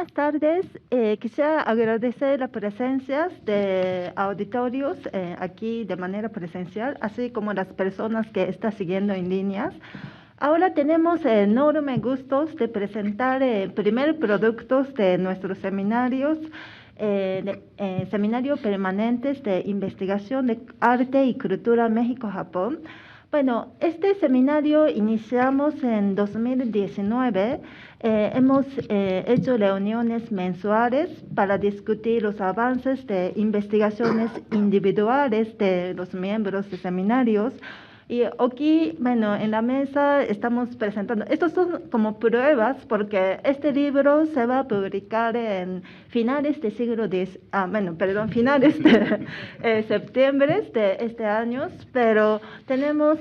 buenas tardes. Quisiera agradecer la presencia de auditorios aquí de manera presencial, así como las personas que están siguiendo en líneas. Ahora tenemos enorme gusto de presentar primer productos de nuestros seminarios, seminario permanentes de investigación de arte y cultura México-Japón. Bueno, este seminario iniciamos en 2019. Hemos hecho reuniones mensuales para discutir los avances de investigaciones individuales de los miembros de seminarios. Y aquí, bueno, en la mesa estamos presentando, estos son como pruebas porque este libro se va a publicar en finales de finales de septiembre de este año, pero tenemos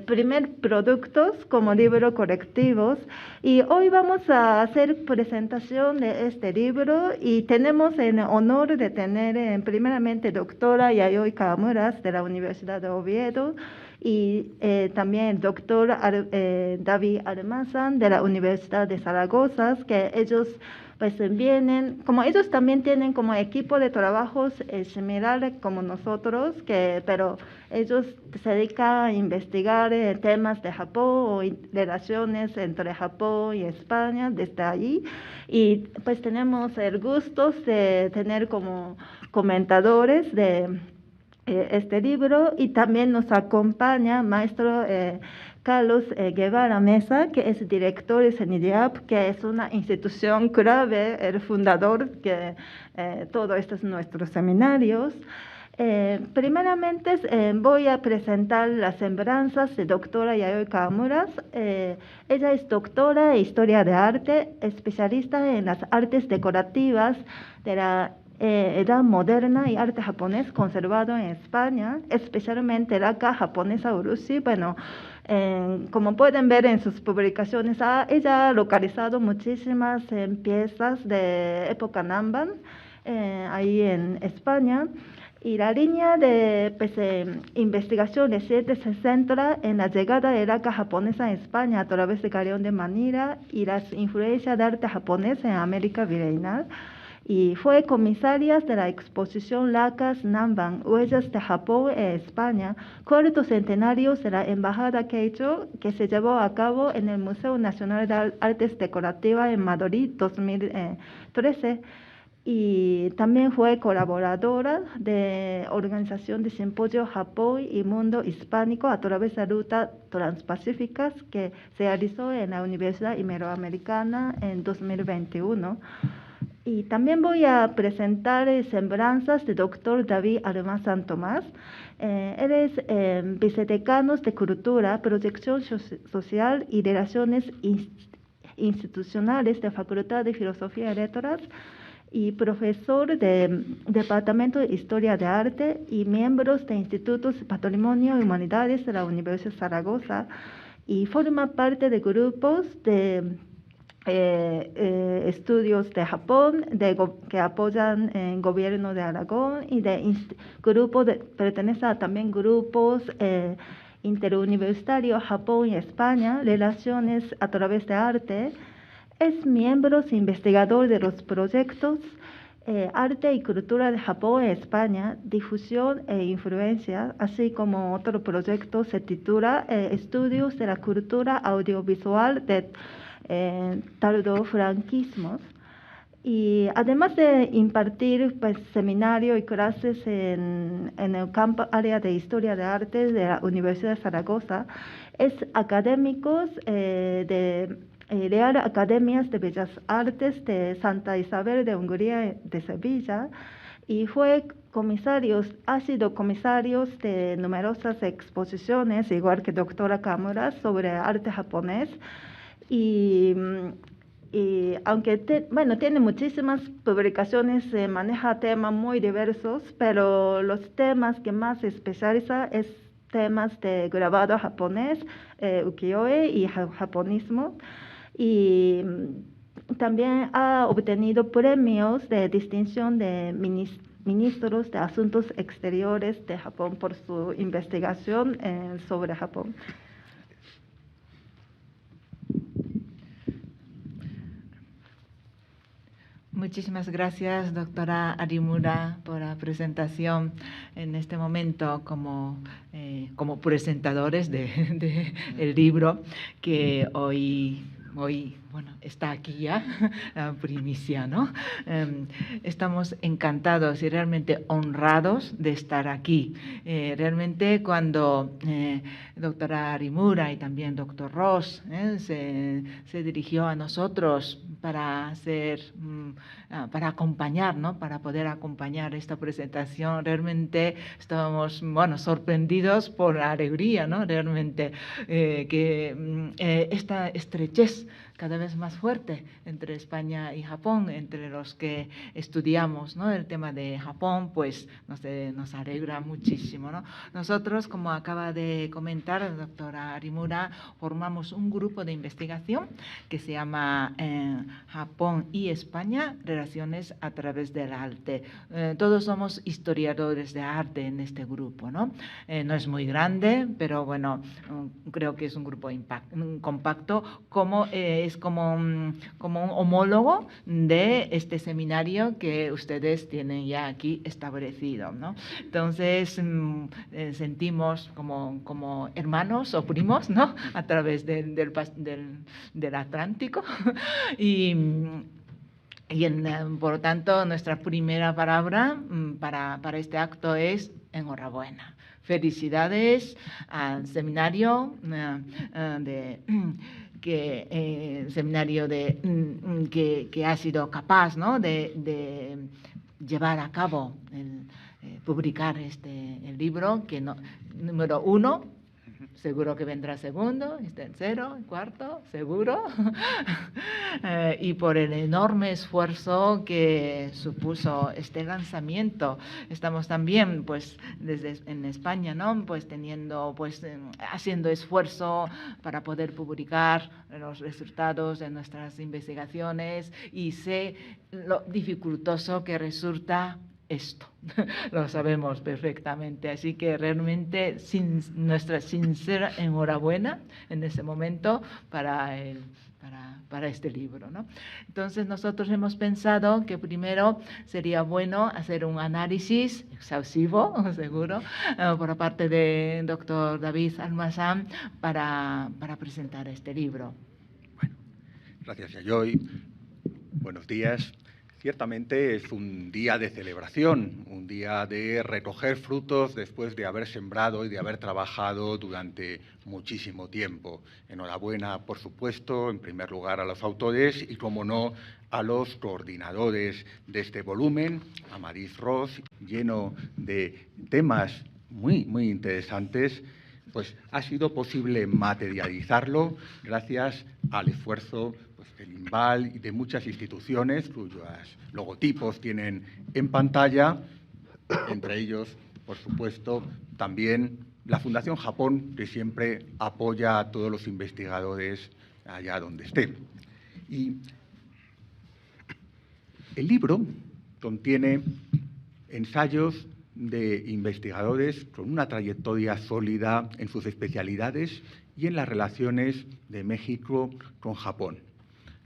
primer productos como libro colectivos y hoy vamos a hacer presentación de este libro y tenemos el honor de tener primeramente doctora Yayoi Kawamura de la Universidad de Oviedo, y también el doctor David Almazán de la Universidad de Zaragoza, que ellos pues vienen, como ellos también tienen como equipo de trabajos similar como nosotros, pero ellos se dedican a investigar temas de Japón o relaciones entre Japón y España desde allí, y pues tenemos el gusto de tener como comentadores de este libro, y también nos acompaña maestro Carlos Guevara Mesa, que es director de CENIDIAP, que es una institución clave, el fundador de todos estos nuestros seminarios. Primeramente voy a presentar las semblanzas de doctora Yayoi Kawamura. Ella es doctora en Historia de Arte, especialista en las artes decorativas de la edad moderna y arte japonés conservado en España, especialmente la acá japonesa Urushi. Bueno, como pueden ver en sus publicaciones, ella ha localizado muchísimas piezas de época Nanban ahí en España. Y la línea de investigación reciente se centra en la llegada de la acá japonesa a España a través de Galeón de Manila y las influencias de arte japonés en América Virreinal. Y fue comisaria de la exposición Lacas Nanban, Huellas de Japón en España, cuarto centenario de la Embajada Keicho, que se llevó a cabo en el Museo Nacional de Artes Decorativas en Madrid 2013. Y también fue colaboradora de organización de simposio Japón y Mundo Hispánico a través de rutas transpacíficas que se realizó en la Universidad Iberoamericana en 2021. Y también voy a presentar semblanzas del doctor David Almazán Tomás. Él es vicedecano de Cultura, Proyección Social y Relaciones Institucionales de la Facultad de Filosofía y Letras y profesor del Departamento de Historia de Arte y miembro de Institutos de Patrimonio y Humanidades de la Universidad de Zaragoza, y forma parte de grupos de estudios de Japón que apoyan el gobierno de Aragón, y pertenece a también grupos interuniversitarios Japón y España, relaciones a través de arte. Es miembro e investigador de los proyectos Arte y Cultura de Japón en España, Difusión e Influencia, así como otro proyecto se titula Estudios de la Cultura Audiovisual de Tardofranquismos. Y además de impartir seminarios y clases en el campo área de Historia de Arte de la Universidad de Zaragoza, es académico de Real Academias de Bellas Artes de Santa Isabel de Hungría de Sevilla, y ha sido comisario de numerosas exposiciones, igual que doctora Kawamura, sobre arte japonés. Y aunque tiene muchísimas publicaciones, maneja temas muy diversos, pero los temas que más se especializa es temas de grabado japonés, ukiyo-e y japonismo. Y también ha obtenido premios de distinción de ministros de Asuntos Exteriores de Japón por su investigación sobre Japón. Muchísimas gracias, doctora Arimura, por la presentación en este momento como presentadores del libro que hoy bueno, está aquí ya, la primicia, ¿no? Estamos encantados y realmente honrados de estar aquí. Realmente cuando doctora Arimura y también doctor Ross se dirigió a nosotros para acompañar, ¿no? Para poder acompañar esta presentación, realmente estábamos, bueno, sorprendidos por la alegría, ¿no? Realmente esta estrechez cada vez más fuerte entre España y Japón, entre los que estudiamos, ¿no? El tema de Japón, pues nos alegra muchísimo, ¿no? Nosotros, como acaba de comentar la doctora Arimura, formamos un grupo de investigación que se llama Japón y España, Relaciones a través del arte. Todos somos historiadores de arte en este grupo, ¿no? No es muy grande, pero bueno, creo que es un grupo compacto, es como un homólogo de este seminario que ustedes tienen ya aquí establecido, ¿no? Entonces, sentimos como hermanos o primos, ¿no? A través del Atlántico. Por lo tanto, nuestra primera palabra para este acto es enhorabuena. Felicidades al seminario que ha sido capaz, ¿no? de llevar a cabo, publicar el libro, que número 1. Seguro que vendrá segundo, tercero, cuarto, seguro. Y por el enorme esfuerzo que supuso este lanzamiento. Estamos también, pues, en España, ¿no? Pues haciendo esfuerzo para poder publicar los resultados de nuestras investigaciones, y sé lo dificultoso que resulta esto, lo sabemos perfectamente, así que realmente nuestra sincera enhorabuena en ese momento para este libro, ¿no? Entonces nosotros hemos pensado que primero sería bueno hacer un análisis exhaustivo, seguro, por parte del doctor David Almazán para presentar este libro. Bueno, gracias, Yayoi. Buenos días. Ciertamente es un día de celebración, un día de recoger frutos después de haber sembrado y de haber trabajado durante muchísimo tiempo. Enhorabuena, por supuesto, en primer lugar a los autores y, como no, a los coordinadores de este volumen, a Maris Ross, lleno de temas muy, muy interesantes. Pues ha sido posible materializarlo gracias al esfuerzo del INVAL y de muchas instituciones cuyos logotipos tienen en pantalla, entre ellos, por supuesto, también la Fundación Japón, que siempre apoya a todos los investigadores allá donde estén. Y el libro contiene ensayos de investigadores con una trayectoria sólida en sus especialidades y en las relaciones de México con Japón.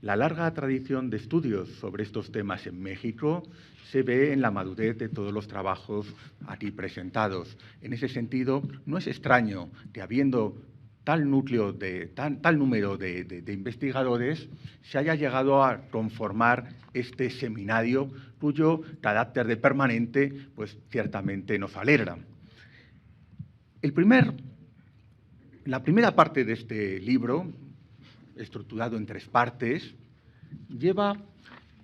La larga tradición de estudios sobre estos temas en México se ve en la madurez de todos los trabajos aquí presentados. En ese sentido, no es extraño que, habiendo tal número de investigadores, se haya llegado a conformar este seminario, cuyo carácter de permanente, pues ciertamente nos alegra. La primera parte de este libro, estructurado en 3 partes, lleva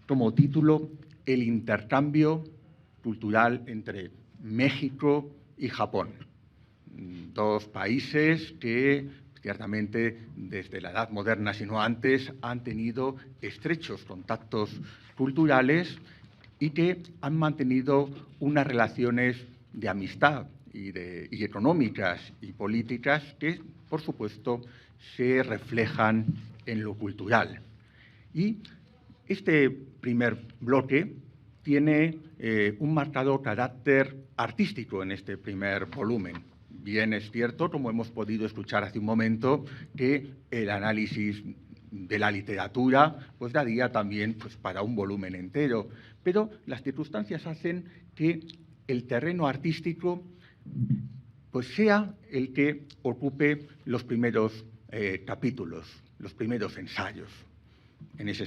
como título El intercambio cultural entre México y Japón. 2 países que ciertamente desde la Edad Moderna, sino antes, han tenido estrechos contactos culturales y que han mantenido unas relaciones de amistad y económicas y políticas que, por supuesto, se reflejan en lo cultural. Y este primer bloque tiene un marcado carácter artístico en este primer volumen. Bien es cierto, como hemos podido escuchar hace un momento, que el análisis de la literatura, pues daría también pues, para un volumen entero. Pero las circunstancias hacen que el terreno artístico pues, sea el que ocupe los primeros capítulos, los primeros ensayos. En ese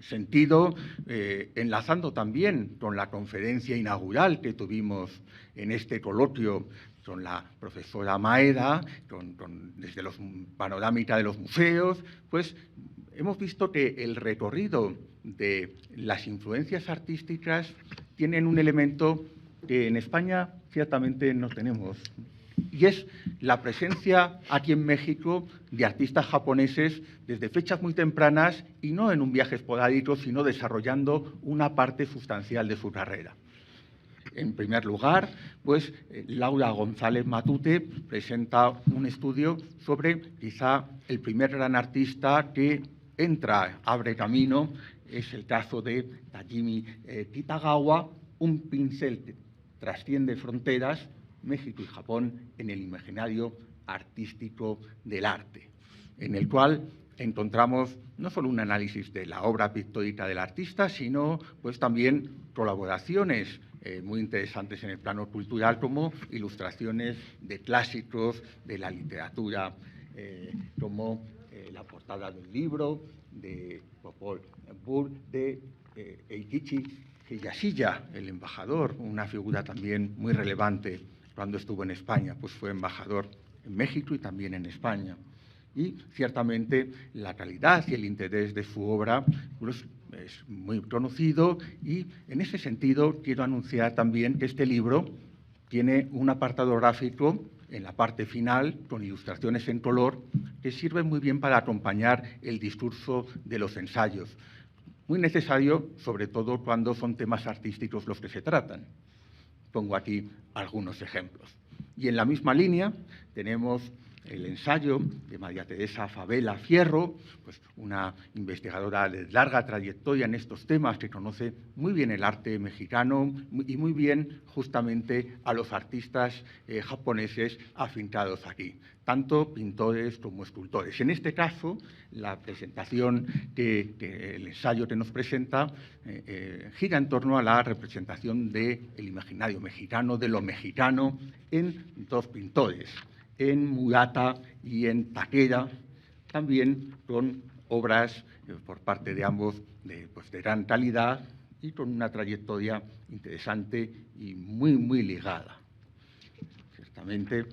sentido, enlazando también con la conferencia inaugural que tuvimos en este coloquio con la profesora Maeda, desde los panorámica de los museos, pues hemos visto que el recorrido de las influencias artísticas tienen un elemento que en España ciertamente no tenemos, y es la presencia aquí en México de artistas japoneses desde fechas muy tempranas y no en un viaje esporádico, sino desarrollando una parte sustancial de su carrera. En primer lugar, pues Laura González Matute presenta un estudio sobre quizá el primer gran artista que abre camino, es el caso de Tajimi Kitagawa, un pincel que trasciende fronteras, México y Japón, en el imaginario artístico del arte, en el cual encontramos no solo un análisis de la obra pictórica del artista, sino pues también colaboraciones muy interesantes en el plano cultural, como ilustraciones de clásicos de la literatura, como la portada del libro de Popol Vuh de Eikichi Hiyashida, el embajador, una figura también muy relevante cuando estuvo en España, pues fue embajador en México y también en España. Y ciertamente la calidad y el interés de su obra pues, es muy conocido, y en ese sentido quiero anunciar también que este libro tiene un apartado gráfico en la parte final con ilustraciones en color que sirven muy bien para acompañar el discurso de los ensayos. Muy necesario, sobre todo cuando son temas artísticos los que se tratan. Pongo aquí algunos ejemplos. Y en la misma línea tenemos el ensayo de María Teresa Favela Fierro, pues una investigadora de larga trayectoria en estos temas, que conoce muy bien el arte mexicano y muy bien justamente a los artistas japoneses afincados aquí, tanto pintores como escultores. En este caso, la presentación, el ensayo que nos presenta, gira en torno a la representación del imaginario mexicano, de lo mexicano, en dos pintores, en Murata y en Takeda, también con obras por parte de ambos de gran calidad y con una trayectoria interesante y muy ligada. Ciertamente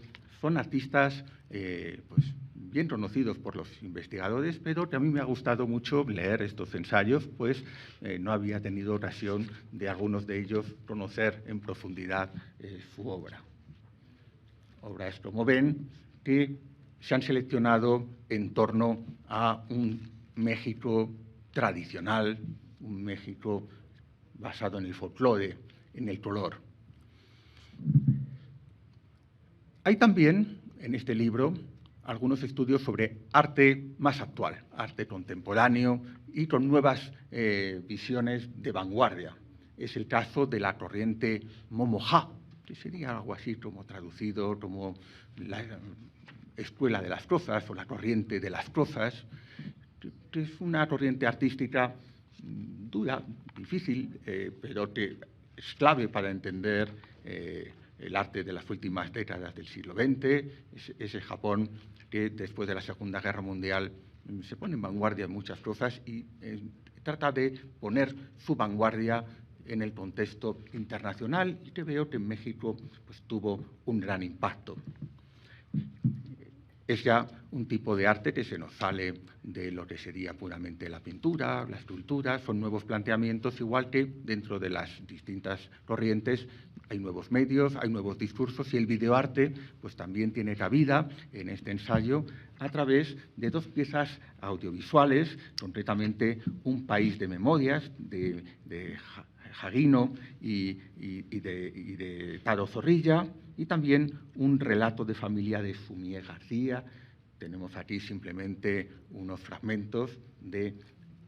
son artistas pues, bien conocidos por los investigadores, pero que a mí me ha gustado mucho leer estos ensayos, pues no había tenido ocasión de algunos de ellos conocer en profundidad su obra. Obras, como ven, que se han seleccionado en torno a un México tradicional, un México basado en el folclore, en el color. Hay también en este libro algunos estudios sobre arte más actual, arte contemporáneo y con nuevas visiones de vanguardia. Es el caso de la corriente Momoha, que sería algo así como traducido como la escuela de las cosas o la corriente de las cosas, que es una corriente artística dura, difícil, pero que es clave para entender el arte de las últimas décadas del siglo XX, ese Japón que después de la Segunda Guerra Mundial se pone en vanguardia en muchas cosas y trata de poner su vanguardia en el contexto internacional, y que veo que en México pues, tuvo un gran impacto. Es ya un tipo de arte que se nos sale de lo que sería puramente la pintura, la escultura, son nuevos planteamientos, igual que dentro de las distintas corrientes hay nuevos medios, hay nuevos discursos, y el videoarte pues, también tiene cabida en este ensayo a través de dos piezas audiovisuales, concretamente Un país de memorias, de Jarino y de Taro Zorrilla, y también un relato de familia de Sumie García. Tenemos aquí simplemente unos fragmentos de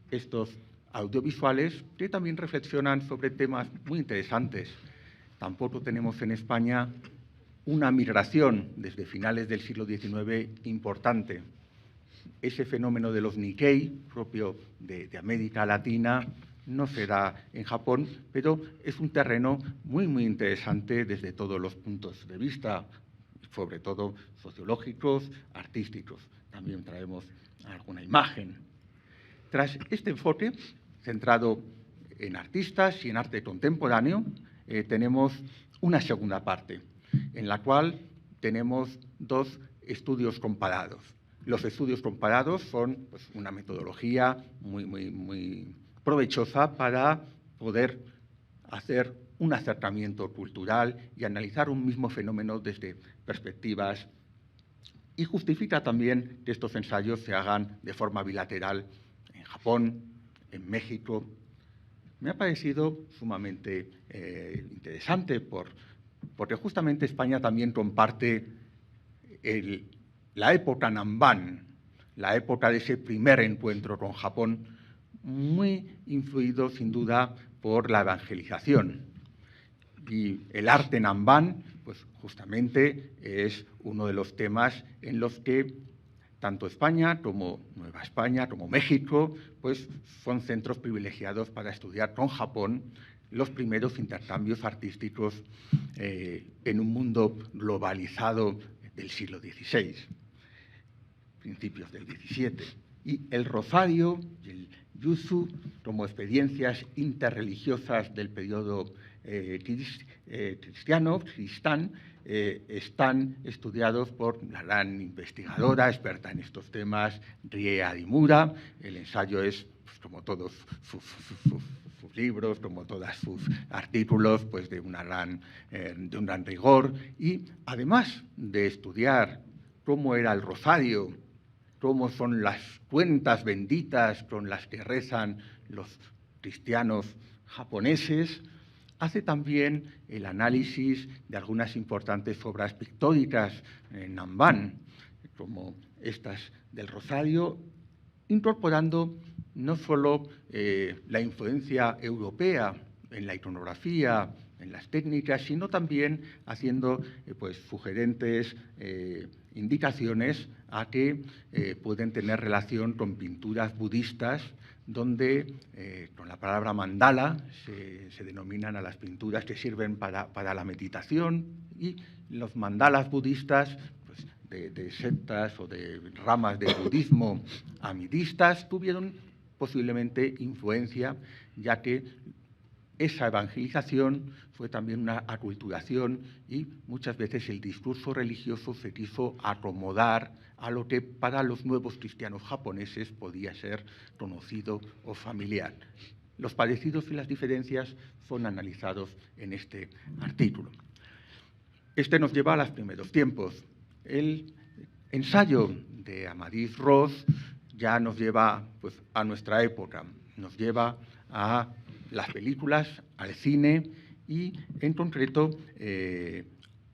estos audiovisuales que también reflexionan sobre temas muy interesantes. Tampoco tenemos en España una migración desde finales del siglo XIX importante. ese fenómeno de los Nikkei, propio de América Latina, no se da en Japón, pero es un terreno muy, muy interesante desde todos los puntos de vista, sobre todo sociológicos, artísticos. También traemos alguna imagen. Tras este enfoque, centrado en artistas y en arte contemporáneo, tenemos una segunda parte, en la cual tenemos dos estudios comparados. Los estudios comparados son pues, una metodología muy provechosa para poder hacer un acercamiento cultural y analizar un mismo fenómeno desde perspectivas, y justifica también que estos ensayos se hagan de forma bilateral en Japón, en México. Me ha parecido sumamente interesante porque justamente España también comparte la época Nanban, la época de ese primer encuentro con Japón, muy influido sin duda por la evangelización. Y el arte Nanban, pues justamente es uno de los temas en los que tanto España como Nueva España, como México, pues son centros privilegiados para estudiar con Japón los primeros intercambios artísticos en un mundo globalizado del siglo XVI, principios del XVII. Y el rosario y el yuzu, como experiencias interreligiosas del periodo cristán, están estudiados por la gran investigadora, experta en estos temas, Rie Arimura. El ensayo es, pues, como todos sus libros, como todos sus artículos, pues de un gran rigor. Y además de estudiar cómo era el rosario, cómo son las cuentas benditas con las que rezan los cristianos japoneses, hace también el análisis de algunas importantes obras pictóricas en Nanban, como estas del Rosario, incorporando no solo la influencia europea en la iconografía, en las técnicas, sino también haciendo pues, sugerentes indicaciones a que pueden tener relación con pinturas budistas, donde con la palabra mandala se denominan a las pinturas que sirven para la meditación, y los mandalas budistas, pues, de sectas o de ramas de budismo amidistas, tuvieron posiblemente influencia, ya que esa evangelización fue también una aculturación y muchas veces el discurso religioso se quiso acomodar a lo que para los nuevos cristianos japoneses podía ser conocido o familiar. Los parecidos y las diferencias son analizados en este artículo. Este nos lleva a los primeros tiempos. El ensayo de Amadís Ros ya nos lleva pues, a nuestra época, nos lleva a las películas, al cine y, en concreto,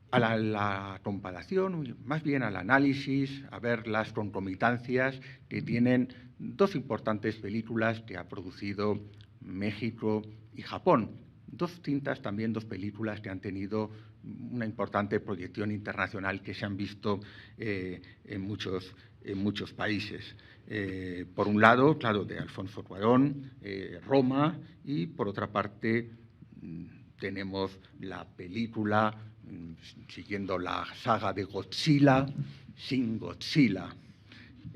a la comparación, más bien al análisis, a ver las concomitancias que tienen dos importantes películas que ha producido México y Japón. Dos películas que han tenido una importante proyección internacional, que se han visto en muchos países. Por un lado, claro, de Alfonso Cuarón, Roma, y por otra parte tenemos la película, siguiendo la saga de Godzilla, Shin Godzilla.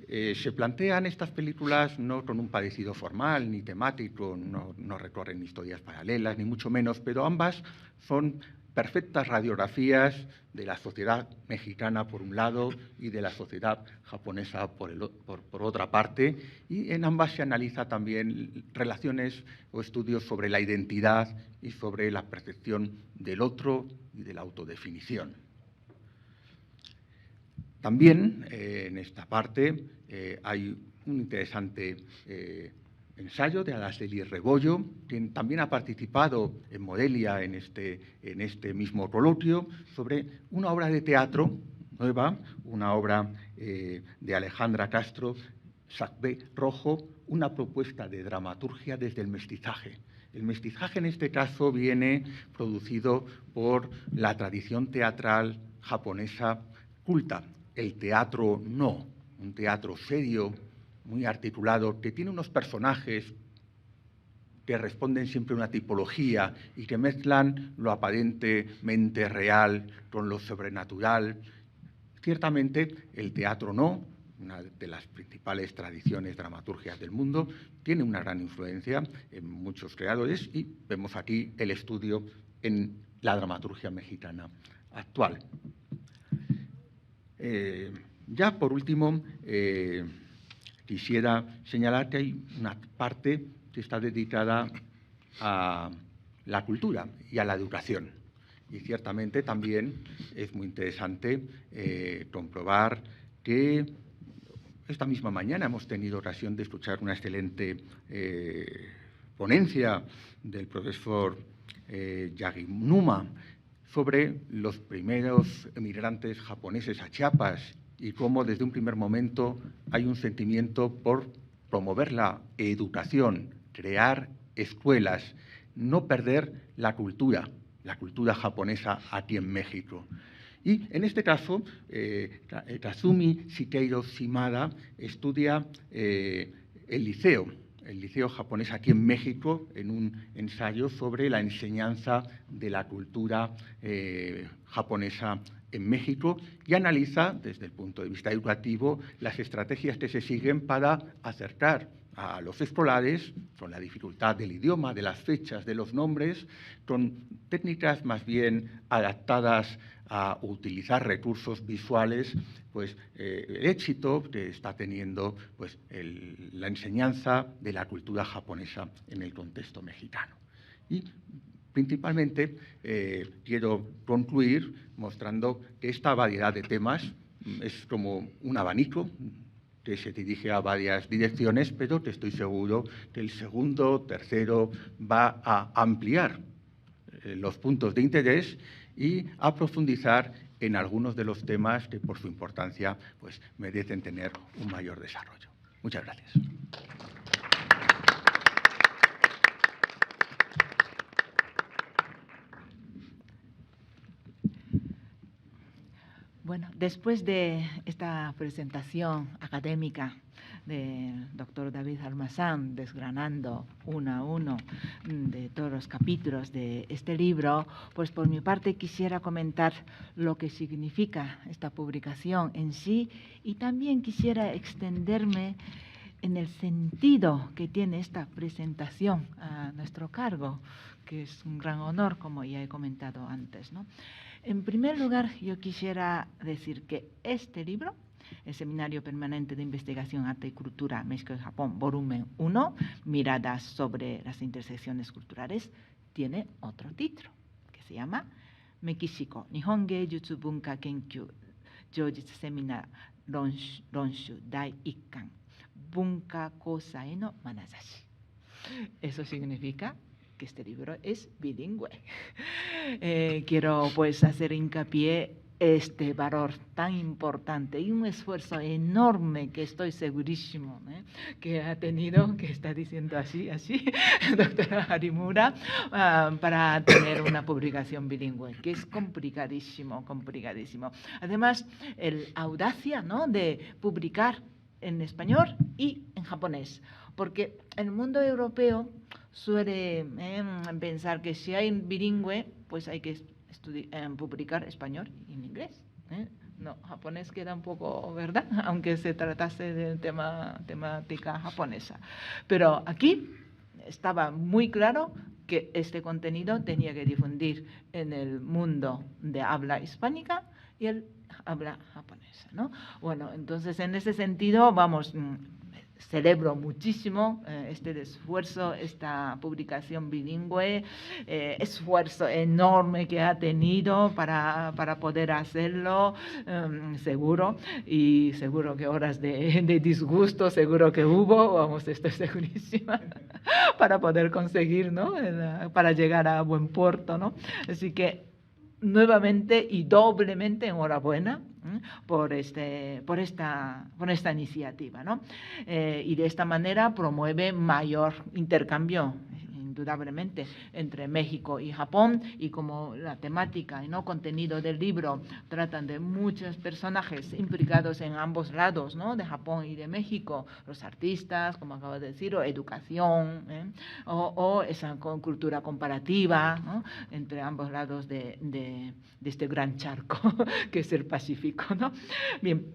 Se plantean estas películas no con un parecido formal ni temático, no recorren historias paralelas, ni mucho menos, pero ambas son perfectas radiografías de la sociedad mexicana por un lado y de la sociedad japonesa por otra parte, y en ambas se analiza también relaciones o estudios sobre la identidad y sobre la percepción del otro y de la autodefinición. También en esta parte hay un interesante ensayo de Araceli Rebollo, quien también ha participado en Morelia en este mismo coloquio, sobre una obra de teatro nueva, una obra de Alejandra Castro, Sacbé Rojo, una propuesta de dramaturgia desde el mestizaje. El mestizaje en este caso viene producido por la tradición teatral japonesa culta, el teatro no, un teatro serio, muy articulado, que tiene unos personajes que responden siempre a una tipología y que mezclan lo aparentemente real con lo sobrenatural. Ciertamente, el teatro no, una de las principales tradiciones dramaturgias del mundo, tiene una gran influencia en muchos creadores y vemos aquí el estudio en la dramaturgia mexicana actual. Ya por último, quisiera señalar que hay una parte que está dedicada a la cultura y a la educación. Y ciertamente también es muy interesante comprobar que esta misma mañana hemos tenido ocasión de escuchar una excelente ponencia del profesor Yaginuma sobre los primeros emigrantes japoneses a Chiapas y cómo desde un primer momento hay un sentimiento por promover la educación, crear escuelas, no perder la cultura japonesa aquí en México. Y en este caso, Kazumi Shigeiro Shimada estudia el liceo japonés aquí en México, en un ensayo sobre la enseñanza de la cultura japonesa en México y analiza, desde el punto de vista educativo, las estrategias que se siguen para acercar a los escolares, con la dificultad del idioma, de las fechas, de los nombres, con técnicas más bien adaptadas a utilizar recursos visuales, pues el éxito que está teniendo pues, la enseñanza de la cultura japonesa en el contexto mexicano. Y principalmente quiero concluir mostrando que esta variedad de temas es como un abanico que se dirige a varias direcciones, pero que estoy seguro que el segundo, tercero va a ampliar los puntos de interés y a profundizar en algunos de los temas que por su importancia pues, merecen tener un mayor desarrollo. Muchas gracias. Bueno, después de esta presentación académica del doctor David Almazán, desgranando uno a uno de todos los capítulos de este libro, pues por mi parte quisiera comentar lo que significa esta publicación en sí y también quisiera extenderme en el sentido que tiene esta presentación a nuestro cargo, que es un gran honor, como ya he comentado antes, ¿no? En primer lugar, yo quisiera decir que este libro, el Seminario Permanente de Investigación, Arte y Cultura, México y Japón, volumen 1, Miradas sobre las intersecciones culturales, tiene otro título, que se llama Mekishiko, Nihon Geijutsu Bunka Kenkyu, Jojitsu Seminar Ronshu Dai Ikkan, Bunka Kosai no Manazashi. Eso significa que este libro es bilingüe. Quiero pues hacer hincapié este valor tan importante y un esfuerzo enorme que estoy segurísimo que ha tenido, que está diciendo así, doctora Harimura, para tener una publicación bilingüe, que es complicadísimo. Además, la audacia, ¿no?, de publicar en español y en japonés, porque el mundo europeo suele pensar que si hay bilingüe, pues hay que publicar español y en inglés. No, japonés queda un poco, ¿verdad? Aunque se tratase de temática japonesa. Pero aquí estaba muy claro que este contenido tenía que difundir en el mundo de habla hispánica y el habla japonesa, ¿no? Bueno, entonces en ese sentido, vamos, celebro muchísimo este esfuerzo, esta publicación bilingüe, esfuerzo enorme que ha tenido para poder hacerlo, seguro que horas de disgusto seguro que hubo, vamos, estoy segurísima, para poder conseguir, ¿no?, para llegar a buen puerto, ¿no? Así que nuevamente y doblemente enhorabuena por esta iniciativa, ¿no? Y de esta manera promueve mayor intercambio indudablemente, entre México y Japón, y como la temática y contenido del libro tratan de muchos personajes implicados en ambos lados, ¿no? De Japón y de México, los artistas, como acabo de decir, o educación, o esa cultura comparativa, ¿no? Entre ambos lados de este gran charco que es el Pacífico, ¿no? Bien.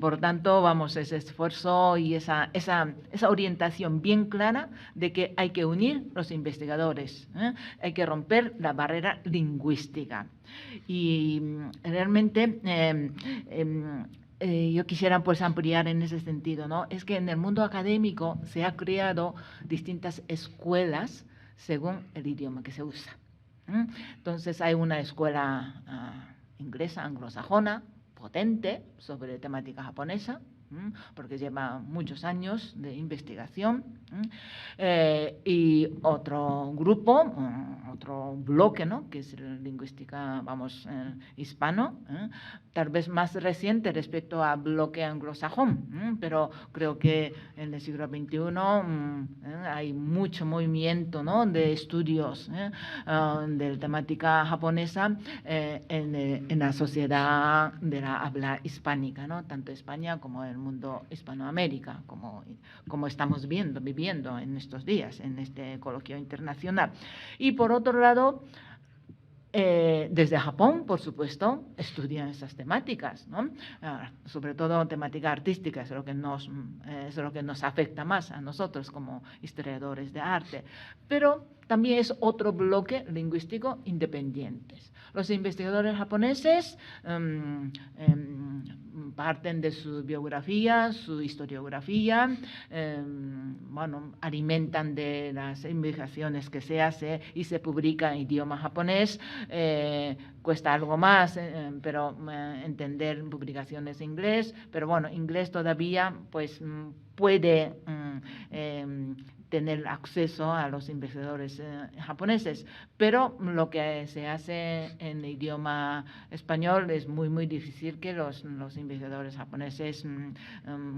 Por tanto, vamos, ese esfuerzo y esa orientación bien clara de que hay que unir los investigadores, hay que romper la barrera lingüística. Y realmente yo quisiera pues ampliar en ese sentido, ¿no? Es que en el mundo académico se ha creado distintas escuelas según el idioma que se usa. Entonces hay una escuela inglesa, anglosajona, potente sobre temática japonesa, porque lleva muchos años de investigación, y otro grupo, otro bloque, ¿no? Que es lingüística, vamos, hispano, tal vez más reciente respecto al bloque anglosajón, pero creo que en el siglo XXI hay mucho movimiento, ¿no? De estudios de temática japonesa en la sociedad de la habla hispánica, ¿no? Tanto España como el mundo Hispanoamérica, como estamos viviendo en estos días, en este coloquio internacional. Y por otro lado, desde Japón, por supuesto, estudian esas temáticas, ¿no? Sobre todo temática artística, es lo que nos afecta más a nosotros como historiadores de arte. Pero también es otro bloque lingüístico independientes. Los investigadores japoneses parten de su biografía, su historiografía, bueno, alimentan de las investigaciones que se hace y se publica en idioma japonés. Cuesta algo más, pero entender publicaciones en inglés, pero bueno, inglés todavía pues puede tener acceso a los investigadores japoneses, pero lo que se hace en idioma español es muy difícil que los investigadores japoneses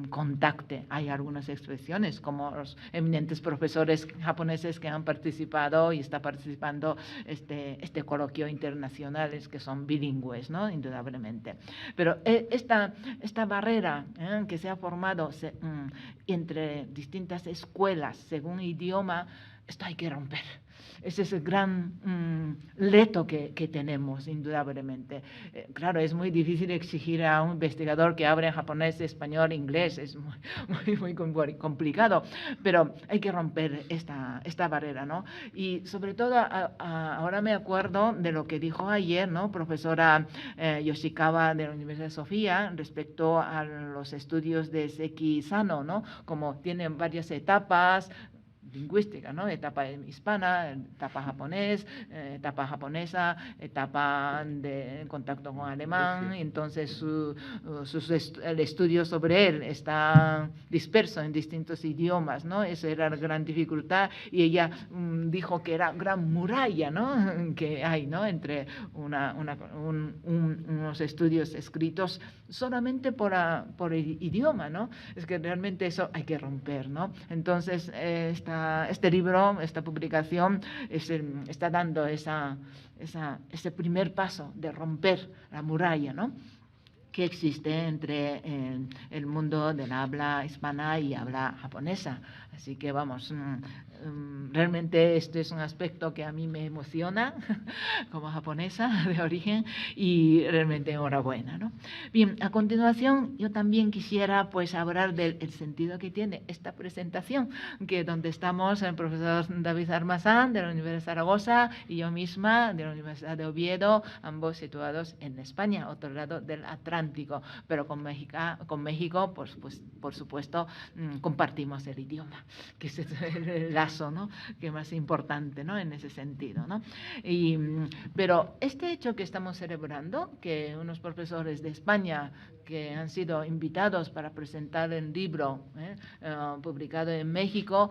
contacten. Hay algunas expresiones, como los eminentes profesores japoneses que han participado y está participando este coloquio internacional, es que son bilingües, ¿no? Indudablemente. Pero esta barrera que se ha formado entre distintas escuelas según idioma, esto hay que romper. Ese es el gran reto que tenemos, indudablemente. Claro, es muy difícil exigir a un investigador que hable en japonés, español, inglés, es muy complicado, pero hay que romper esta barrera, ¿no? Y sobre todo, ahora me acuerdo de lo que dijo ayer, ¿no? Profesora Yoshikawa de la Universidad de Sofía respecto a los estudios de Seki Sano, ¿no? Como tienen varias etapas lingüística, ¿no? Etapa hispana, etapa japonés, etapa japonesa, etapa de contacto con alemán, sí. Entonces el estudio sobre él está disperso en distintos idiomas, ¿no? Esa era la gran dificultad, y ella dijo que era gran muralla, ¿no? Que hay, ¿no? Entre unos estudios escritos solamente por el idioma, ¿no? Es que realmente eso hay que romper, ¿no? Entonces, este libro, esta publicación, está dando ese primer paso de romper la muralla, ¿no? Que existe entre el mundo del habla hispana y habla japonesa. Así que vamos, realmente este es un aspecto que a mí me emociona como japonesa de origen, y realmente enhorabuena, ¿no? Bien, a continuación yo también quisiera pues hablar del sentido que tiene esta presentación, que donde estamos el profesor David Armazán de la Universidad de Zaragoza y yo misma de la Universidad de Oviedo, ambos situados en España, otro lado del Atlántico, pero con México pues, por supuesto compartimos el idioma, que es el lazo, ¿no? Que más importante, ¿no? En ese sentido, ¿no? Pero este hecho que estamos celebrando, que unos profesores de España que han sido invitados para presentar el libro publicado en México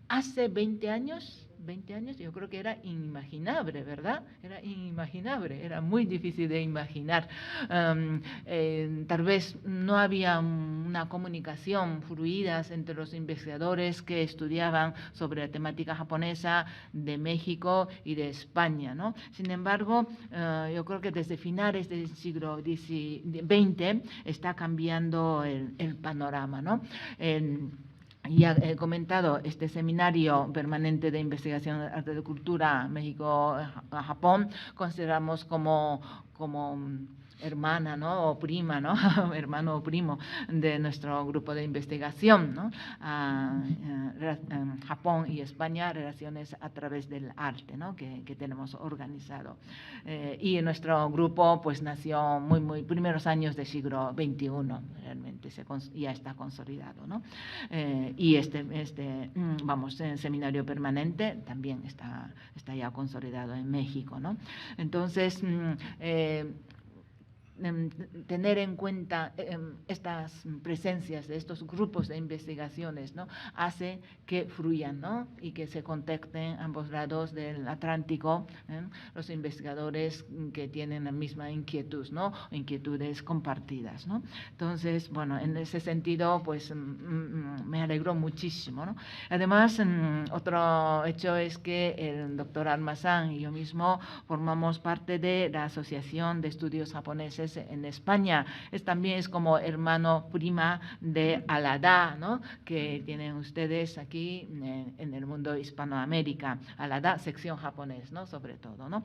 hace 20 años, 20 años, yo creo que era inimaginable, ¿verdad? Era inimaginable, era muy difícil de imaginar. Tal vez no había una comunicación fluida entre los investigadores que estudiaban sobre la temática japonesa de México y de España, ¿no? Sin embargo, yo creo que desde finales del siglo XX está cambiando el panorama, ¿no? Ya he comentado este seminario permanente de investigación de arte de cultura México-Japón, consideramos como hermana, ¿no? O prima, ¿no? Hermano o primo de nuestro grupo de investigación, ¿no? Japón y España, relaciones a través del arte, ¿no? que tenemos organizado. Y nuestro grupo pues nació muy primeros años del siglo XXI, realmente ya está consolidado, ¿no? Y seminario permanente también está ya consolidado en México, ¿no? Entonces, tener en cuenta estas presencias de estos grupos de investigaciones, ¿no? Hace que fluyan, ¿no? Y que se contacten ambos lados del Atlántico, los investigadores que tienen la misma inquietud, ¿no? Inquietudes compartidas, ¿no? Entonces, bueno, en ese sentido, pues me alegró muchísimo, ¿no? Además, otro hecho es que el doctor Almazán y yo mismo formamos parte de la Asociación de Estudios Japoneses en España. También es como hermano prima de Alada, ¿no? Que tienen ustedes aquí en el mundo Hispanoamérica. Alada, sección japonés, ¿no? Sobre todo, ¿no?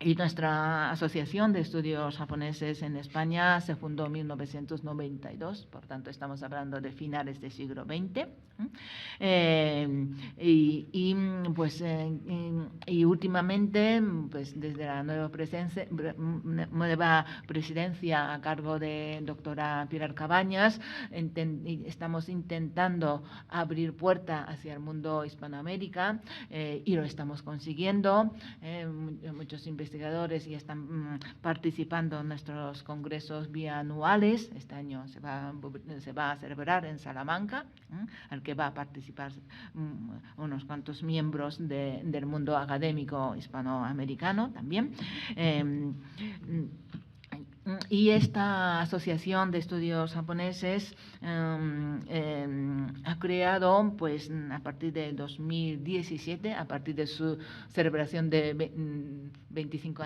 Y nuestra Asociación de Estudios Japoneses en España se fundó en 1992, por tanto estamos hablando de finales del siglo XX. Y últimamente, pues desde la nueva presidencia a cargo de doctora Pilar Cabañas, estamos intentando abrir puerta hacia el mundo Hispanoamérica y lo estamos consiguiendo. Muchos investigadores ya están participando en nuestros congresos bianuales. Este año se va a celebrar en Salamanca, al que va a participar unos cuantos miembros del mundo académico hispanoamericano también. Y esta Asociación de Estudios Japoneses ha creado, pues, a partir de 2017, a partir de su celebración de 25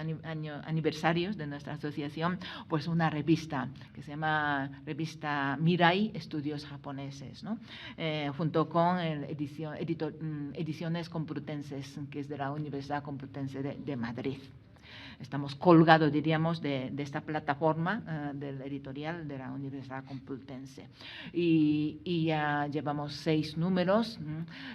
aniversarios de nuestra asociación, pues una revista que se llama Revista Mirai Estudios Japoneses, ¿no? Junto con Ediciones Complutenses, que es de la Universidad Complutense de Madrid. Estamos colgados, diríamos, de esta plataforma del editorial de la Universidad Complutense. Y ya llevamos 6 números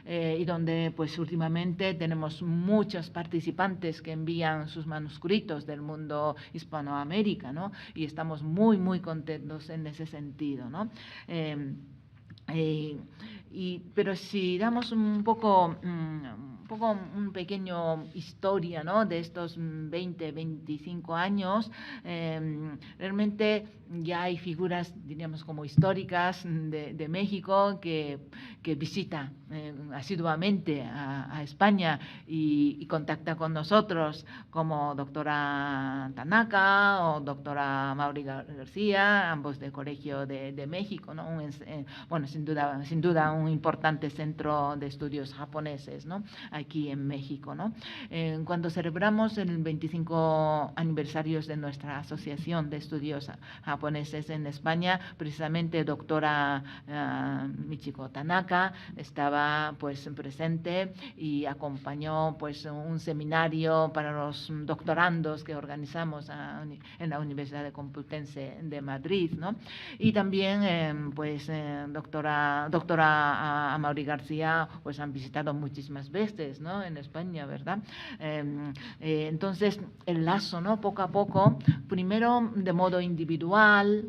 y donde pues últimamente tenemos muchos participantes que envían sus manuscritos del mundo Hispanoamérica, ¿no? Y estamos muy contentos en ese sentido, ¿no? Pero si damos un pequeño historia, ¿no? De estos 25 años, realmente ya hay figuras, diríamos, como históricas de México que visita asiduamente a España y contacta con nosotros, como doctora Tanaka o doctora Mauri García, ambos del Colegio de México, ¿no? Bueno, sin duda un importante centro de estudios japoneses, ¿no? Aquí en México, ¿no? Cuando celebramos el 25 aniversarios de nuestra Asociación de Estudios Japoneses en España, precisamente doctora Michiko Tanaka estaba pues presente y acompañó pues un seminario para los doctorandos que organizamos en la Universidad Complutense de Madrid, ¿no? Y también pues doctora Mauri García pues han visitado muchísimas veces, ¿no? En España, ¿verdad? Entonces el lazo, ¿no? Poco a poco, primero de modo individual,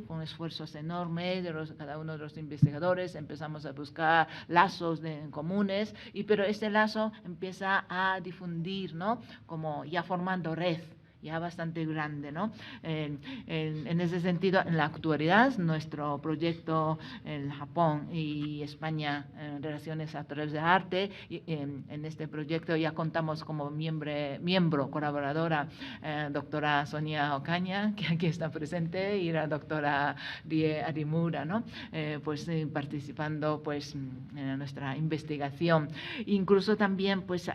con esfuerzos enormes de cada uno de los investigadores, empezamos a buscar lazos comunes, pero este lazo empieza a difundir, ¿no? Como ya formando red. ya bastante grande, ¿no? En ese sentido, en la actualidad, nuestro proyecto en Japón y España en relaciones actores de arte, en este proyecto ya contamos como miembro colaboradora, doctora Sonia Ocaña, que aquí está presente, y la doctora Rie Arimura, ¿no? Participando pues en nuestra investigación. Incluso también pues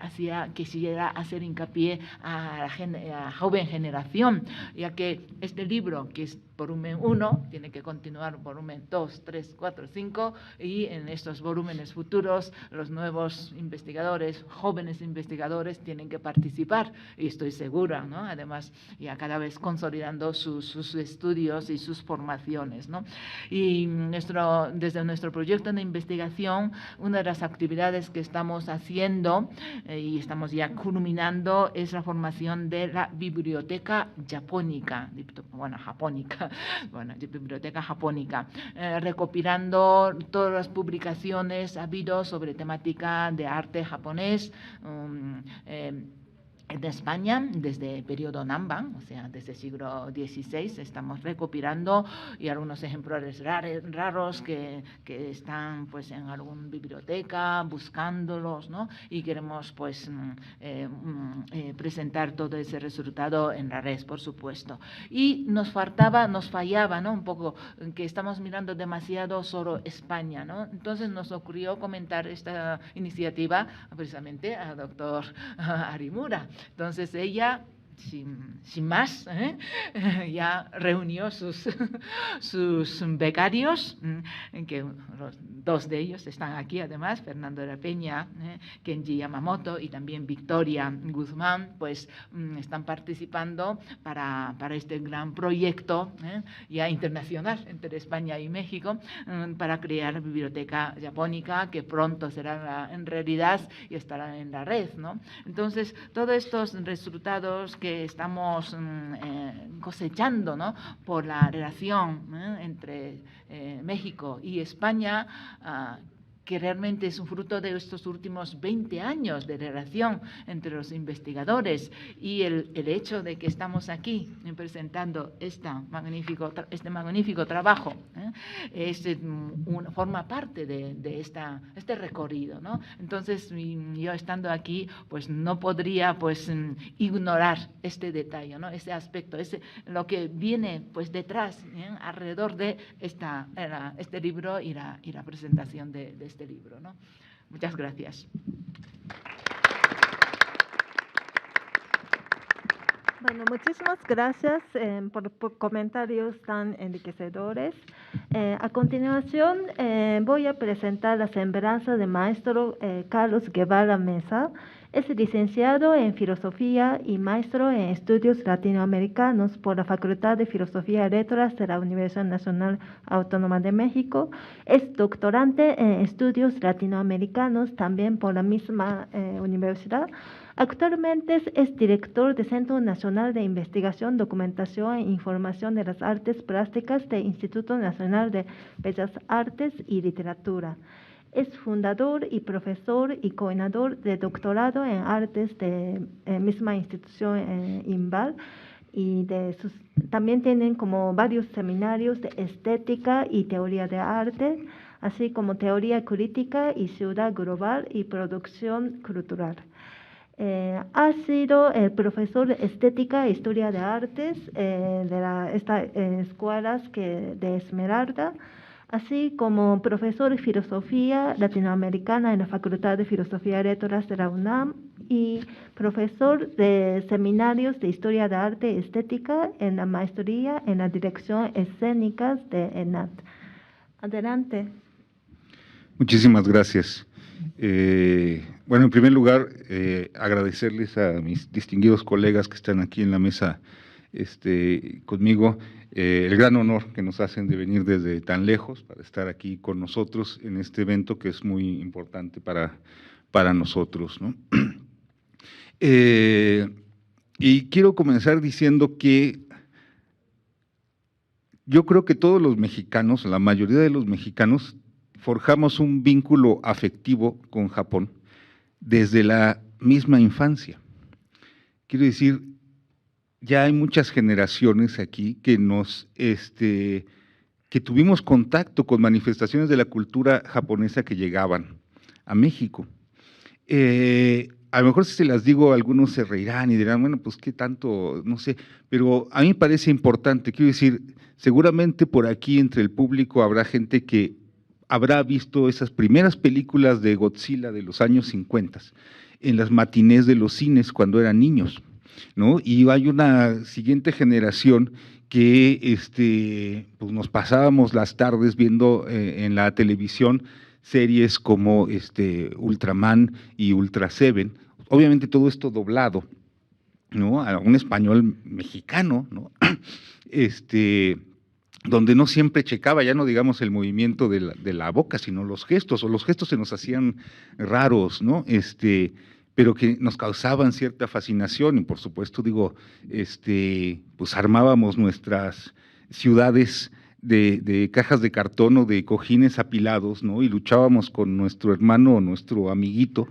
quisiera hacer hincapié a la joven generación, ya que este libro, que es volumen 1, tiene que continuar volumen 2, 3, 4, 5, y en estos volúmenes futuros los nuevos investigadores, jóvenes investigadores, tienen que participar, y estoy segura, ¿no? Además, ya cada vez consolidando sus estudios y sus formaciones, ¿no? Y desde nuestro proyecto de investigación, una de las actividades que estamos haciendo y estamos ya culminando es la formación de la biblioteca japónica, biblioteca japónica, recopilando todas las publicaciones habidas sobre temática de arte japonés, en España, desde el periodo Nanban, o sea, desde el siglo XVI, estamos recopilando, y algunos ejemplares raros que están pues en alguna biblioteca buscándolos, ¿no? Y queremos pues presentar todo ese resultado en la red, por supuesto. Y nos fallaba, ¿no? Un poco que estamos mirando demasiado solo España, ¿no? Entonces nos ocurrió comentar esta iniciativa precisamente al doctor Arimura. Entonces ella, sin más, ya reunió sus becarios, que dos de ellos están aquí además, Fernando de la Peña, Kenji Yamamoto y también Victoria Guzmán, pues están participando para este gran proyecto ya internacional entre España y México, para crear la biblioteca japónica, que pronto será en realidad y estará en la red, ¿no? Entonces, todos estos resultados que estamos cosechando, ¿no? Por la relación entre México y España, que realmente es un fruto de estos últimos 20 años de relación entre los investigadores, y el hecho de que estamos aquí presentando este magnífico trabajo, forma parte de este recorrido, ¿no? Entonces, yo estando aquí, pues no podría pues ignorar este detalle, ¿no? Ese aspecto, lo que viene pues detrás, alrededor de este libro y la presentación de este libro, ¿no? Muchas gracias. Bueno, muchísimas gracias por comentarios tan enriquecedores. A continuación, voy a presentar la semblanza del maestro Carlos Guevara Mesa. Es licenciado en Filosofía y maestro en Estudios Latinoamericanos por la Facultad de Filosofía y Letras de la Universidad Nacional Autónoma de México. Es doctorante en Estudios Latinoamericanos también por la misma universidad. Actualmente es director del Centro Nacional de Investigación, Documentación e Información de las Artes Plásticas del Instituto Nacional de Bellas Artes y Literatura. Es fundador y profesor y coordinador de doctorado en artes de misma institución INVAL, y también tienen como varios seminarios de estética y teoría de arte, así como teoría crítica y ciudad global y producción cultural. Ha sido el profesor de estética e historia de artes de estas escuelas de Esmeralda, así como profesor de filosofía latinoamericana en la Facultad de Filosofía y Letras de la UNAM y profesor de seminarios de historia de arte y estética en la maestría en la dirección escénicas de ENAT. Adelante. Muchísimas gracias. Bueno, en primer lugar, agradecerles a mis distinguidos colegas que están aquí en la mesa conmigo, el gran honor que nos hacen de venir desde tan lejos para estar aquí con nosotros en este evento que es muy importante para nosotros, ¿no? Y quiero comenzar diciendo que yo creo que todos los mexicanos, la mayoría de los mexicanos, forjamos un vínculo afectivo con Japón desde la misma infancia. Quiero decir, ya hay muchas generaciones aquí que que tuvimos contacto con manifestaciones de la cultura japonesa que llegaban a México. A lo mejor si se las digo, algunos se reirán y dirán, bueno, pues qué tanto, no sé, pero a mí me parece importante, quiero decir, seguramente por aquí entre el público habrá gente que habrá visto esas primeras películas de Godzilla de los años 50 en las matinés de los cines cuando eran niños, ¿no? Y hay una siguiente generación que pues nos pasábamos las tardes viendo en la televisión series como Ultraman y Ultra Seven, obviamente todo esto doblado, ¿no? A un español mexicano, ¿no? Donde no siempre checaba, ya no digamos el movimiento de la boca, sino los gestos, o los gestos se nos hacían raros, ¿no? Pero que nos causaban cierta fascinación, y por supuesto, digo, pues armábamos nuestras ciudades de cajas de cartón o de cojines apilados, ¿no? Y luchábamos con nuestro hermano o nuestro amiguito,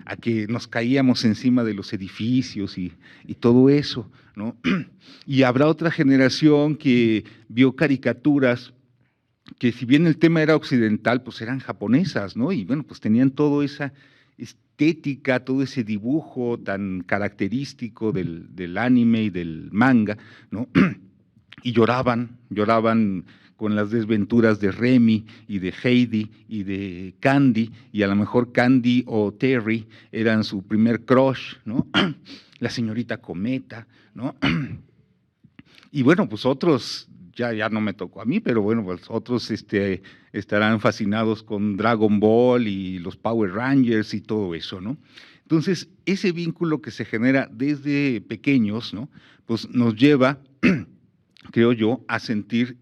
a que nos caíamos encima de los edificios y todo eso, ¿no? Y habrá otra generación que vio caricaturas que, si bien el tema era occidental, pues eran japonesas, ¿no? Y bueno, pues tenían toda esa estética, todo ese dibujo tan característico del anime y del manga, ¿no? Y lloraban con las desventuras de Remy y de Heidi y de Candy, y a lo mejor Candy o Terry eran su primer crush, ¿no? La señorita Cometa, ¿no? Y bueno, pues otros, ya no me tocó a mí, pero bueno, pues otros estarán fascinados con Dragon Ball y los Power Rangers y todo eso, ¿no? Entonces, ese vínculo que se genera desde pequeños, ¿no? Pues nos lleva, creo yo, a sentir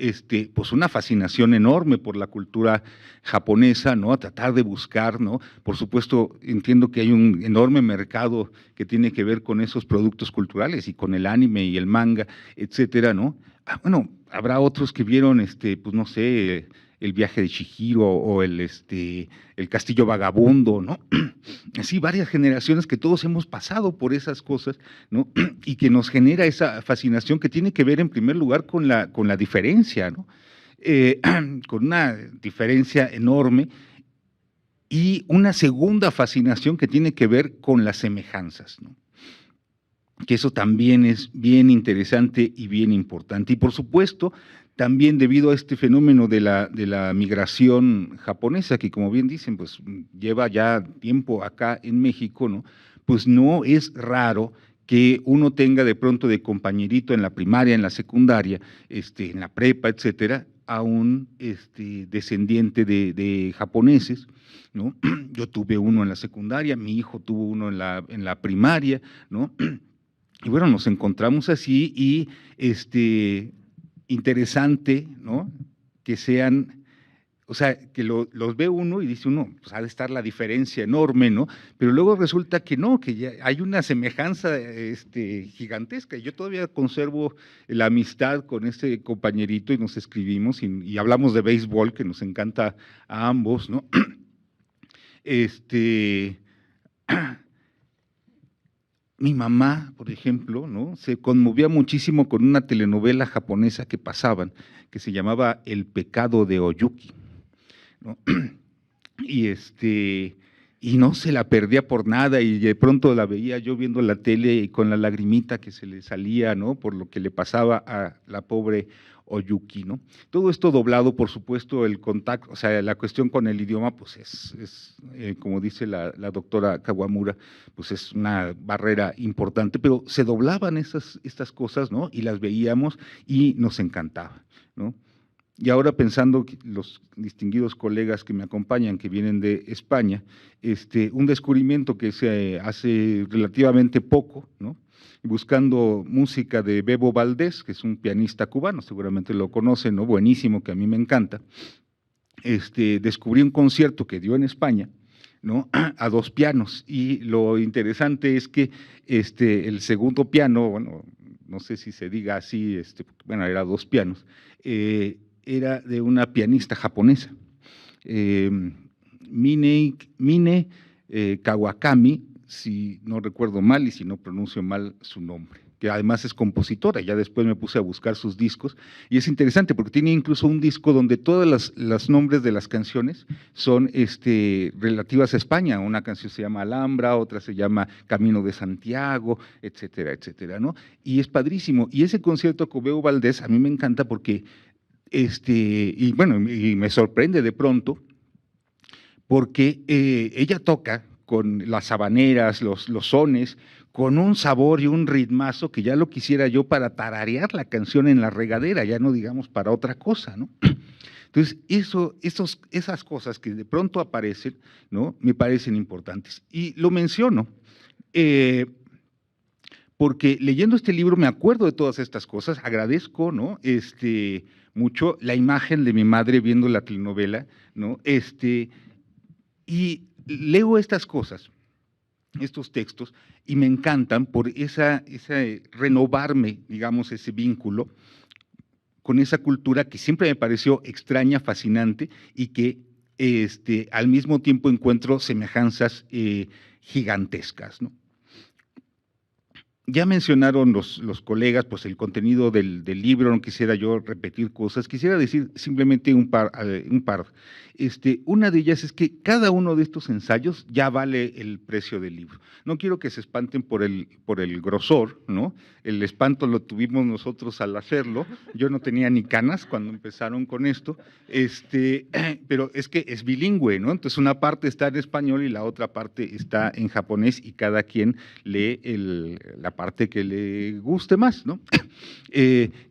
pues una fascinación enorme por la cultura japonesa, ¿no? A tratar de buscar, ¿no? Por supuesto, entiendo que hay un enorme mercado que tiene que ver con esos productos culturales y con el anime y el manga, etcétera, ¿no? Bueno, habrá otros que vieron, pues no sé, el viaje de Chihiro o el castillo vagabundo, ¿no? Así varias generaciones que todos hemos pasado por esas cosas, ¿no? Y que nos genera esa fascinación que tiene que ver en primer lugar con la diferencia, ¿no? Con una diferencia enorme, y una segunda fascinación que tiene que ver con las semejanzas, ¿no? Que eso también es bien interesante y bien importante. Y por supuesto, también debido a este fenómeno de la migración japonesa, que como bien dicen, pues lleva ya tiempo acá en México, ¿no? Pues no es raro que uno tenga de pronto de compañerito en la primaria, en la secundaria, en la prepa, etcétera, a un descendiente de japoneses, ¿no? Yo tuve uno en la secundaria, mi hijo tuvo uno en la primaria, ¿no? Y bueno, nos encontramos así, y interesante, ¿no? Que sean, o sea, que los ve uno y dice uno, pues ha de estar la diferencia enorme, ¿no? Pero luego resulta que no, que ya hay una semejanza gigantesca. Yo todavía conservo la amistad con este compañerito y nos escribimos y hablamos de béisbol, que nos encanta a ambos, ¿no? Mi mamá, por ejemplo, ¿no? Se conmovía muchísimo con una telenovela japonesa que pasaban, que se llamaba El pecado de Oyuki, ¿no? Y no se la perdía por nada, y de pronto la veía yo viendo la tele y con la lagrimita que se le salía, ¿no? Por lo que le pasaba a la pobre Oyuki, ¿no? Todo esto doblado, por supuesto, el contacto, o sea, la cuestión con el idioma, pues es como dice la doctora Kawamura, pues es una barrera importante, pero se doblaban estas cosas, ¿no? Y las veíamos y nos encantaba, ¿no? Y ahora pensando, los distinguidos colegas que me acompañan, que vienen de España, un descubrimiento que se hace relativamente poco, ¿no? Buscando música de Bebo Valdés, que es un pianista cubano, seguramente lo conocen, ¿no? Buenísimo, que a mí me encanta. Descubrí un concierto que dio en España, ¿no? A dos pianos, y lo interesante es que el segundo piano, bueno, no sé si se diga así, bueno, era dos pianos, era de una pianista japonesa, Mine Kawakami, si no recuerdo mal y si no pronuncio mal su nombre, que además es compositora. Ya después me puse a buscar sus discos y es interesante porque tiene incluso un disco donde todos los nombres de las canciones son relativas a España. Una canción se llama Alhambra, otra se llama Camino de Santiago, etcétera, etcétera, ¿no? Y es padrísimo. Y ese concierto con Beu Valdés a mí me encanta porque, y me sorprende de pronto, porque ella toca con las habaneras, los sones, con un sabor y un ritmazo que ya lo quisiera yo para tararear la canción en la regadera, ya no digamos para otra cosa, ¿no? Entonces, esas cosas que de pronto aparecen, ¿no?, me parecen importantes. Y lo menciono porque leyendo este libro me acuerdo de todas estas cosas, agradezco, ¿no?, mucho la imagen de mi madre viendo la telenovela, ¿no?, y leo estas cosas, estos textos, y me encantan por esa renovarme, digamos, ese vínculo con esa cultura que siempre me pareció extraña, fascinante, y que al mismo tiempo encuentro semejanzas gigantescas, ¿no? Ya mencionaron los colegas pues el contenido del libro, no quisiera yo repetir cosas, quisiera decir simplemente un par. Una de ellas es que cada uno de estos ensayos ya vale el precio del libro. No quiero que se espanten por el grosor, ¿no? El espanto lo tuvimos nosotros al hacerlo. Yo no tenía ni canas cuando empezaron con esto, pero es que es bilingüe, ¿no? Entonces una parte está en español y la otra parte está en japonés y cada quien lee la parte que le guste más, ¿no?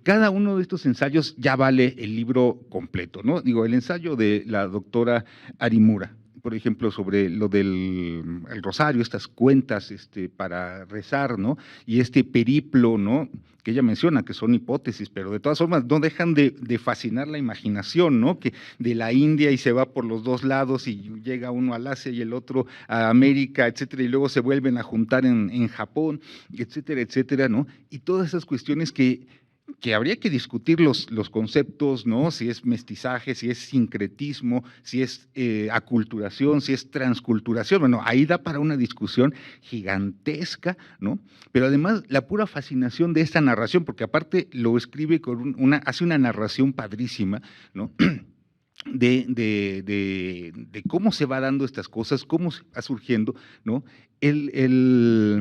Cada uno de estos ensayos ya vale el libro completo, ¿no? Digo, el ensayo de la doctora Arimura, por ejemplo, sobre lo del el rosario, estas cuentas para rezar, ¿no? Y periplo, ¿no?, que ella menciona, que son hipótesis, pero de todas formas no dejan de fascinar la imaginación, ¿no? Que de la India y se va por los dos lados y llega uno al Asia y el otro a América, etcétera, y luego se vuelven a juntar en Japón, etcétera, etcétera, ¿no? Y todas esas cuestiones que habría que discutir los conceptos, ¿no? Si es mestizaje, si es sincretismo, si es aculturación, si es transculturación. Bueno, ahí da para una discusión gigantesca, ¿no? Pero además la pura fascinación de esta narración, porque aparte lo escribe hace una narración padrísima, ¿no? De cómo se va dando estas cosas, cómo se va surgiendo, ¿no? Esta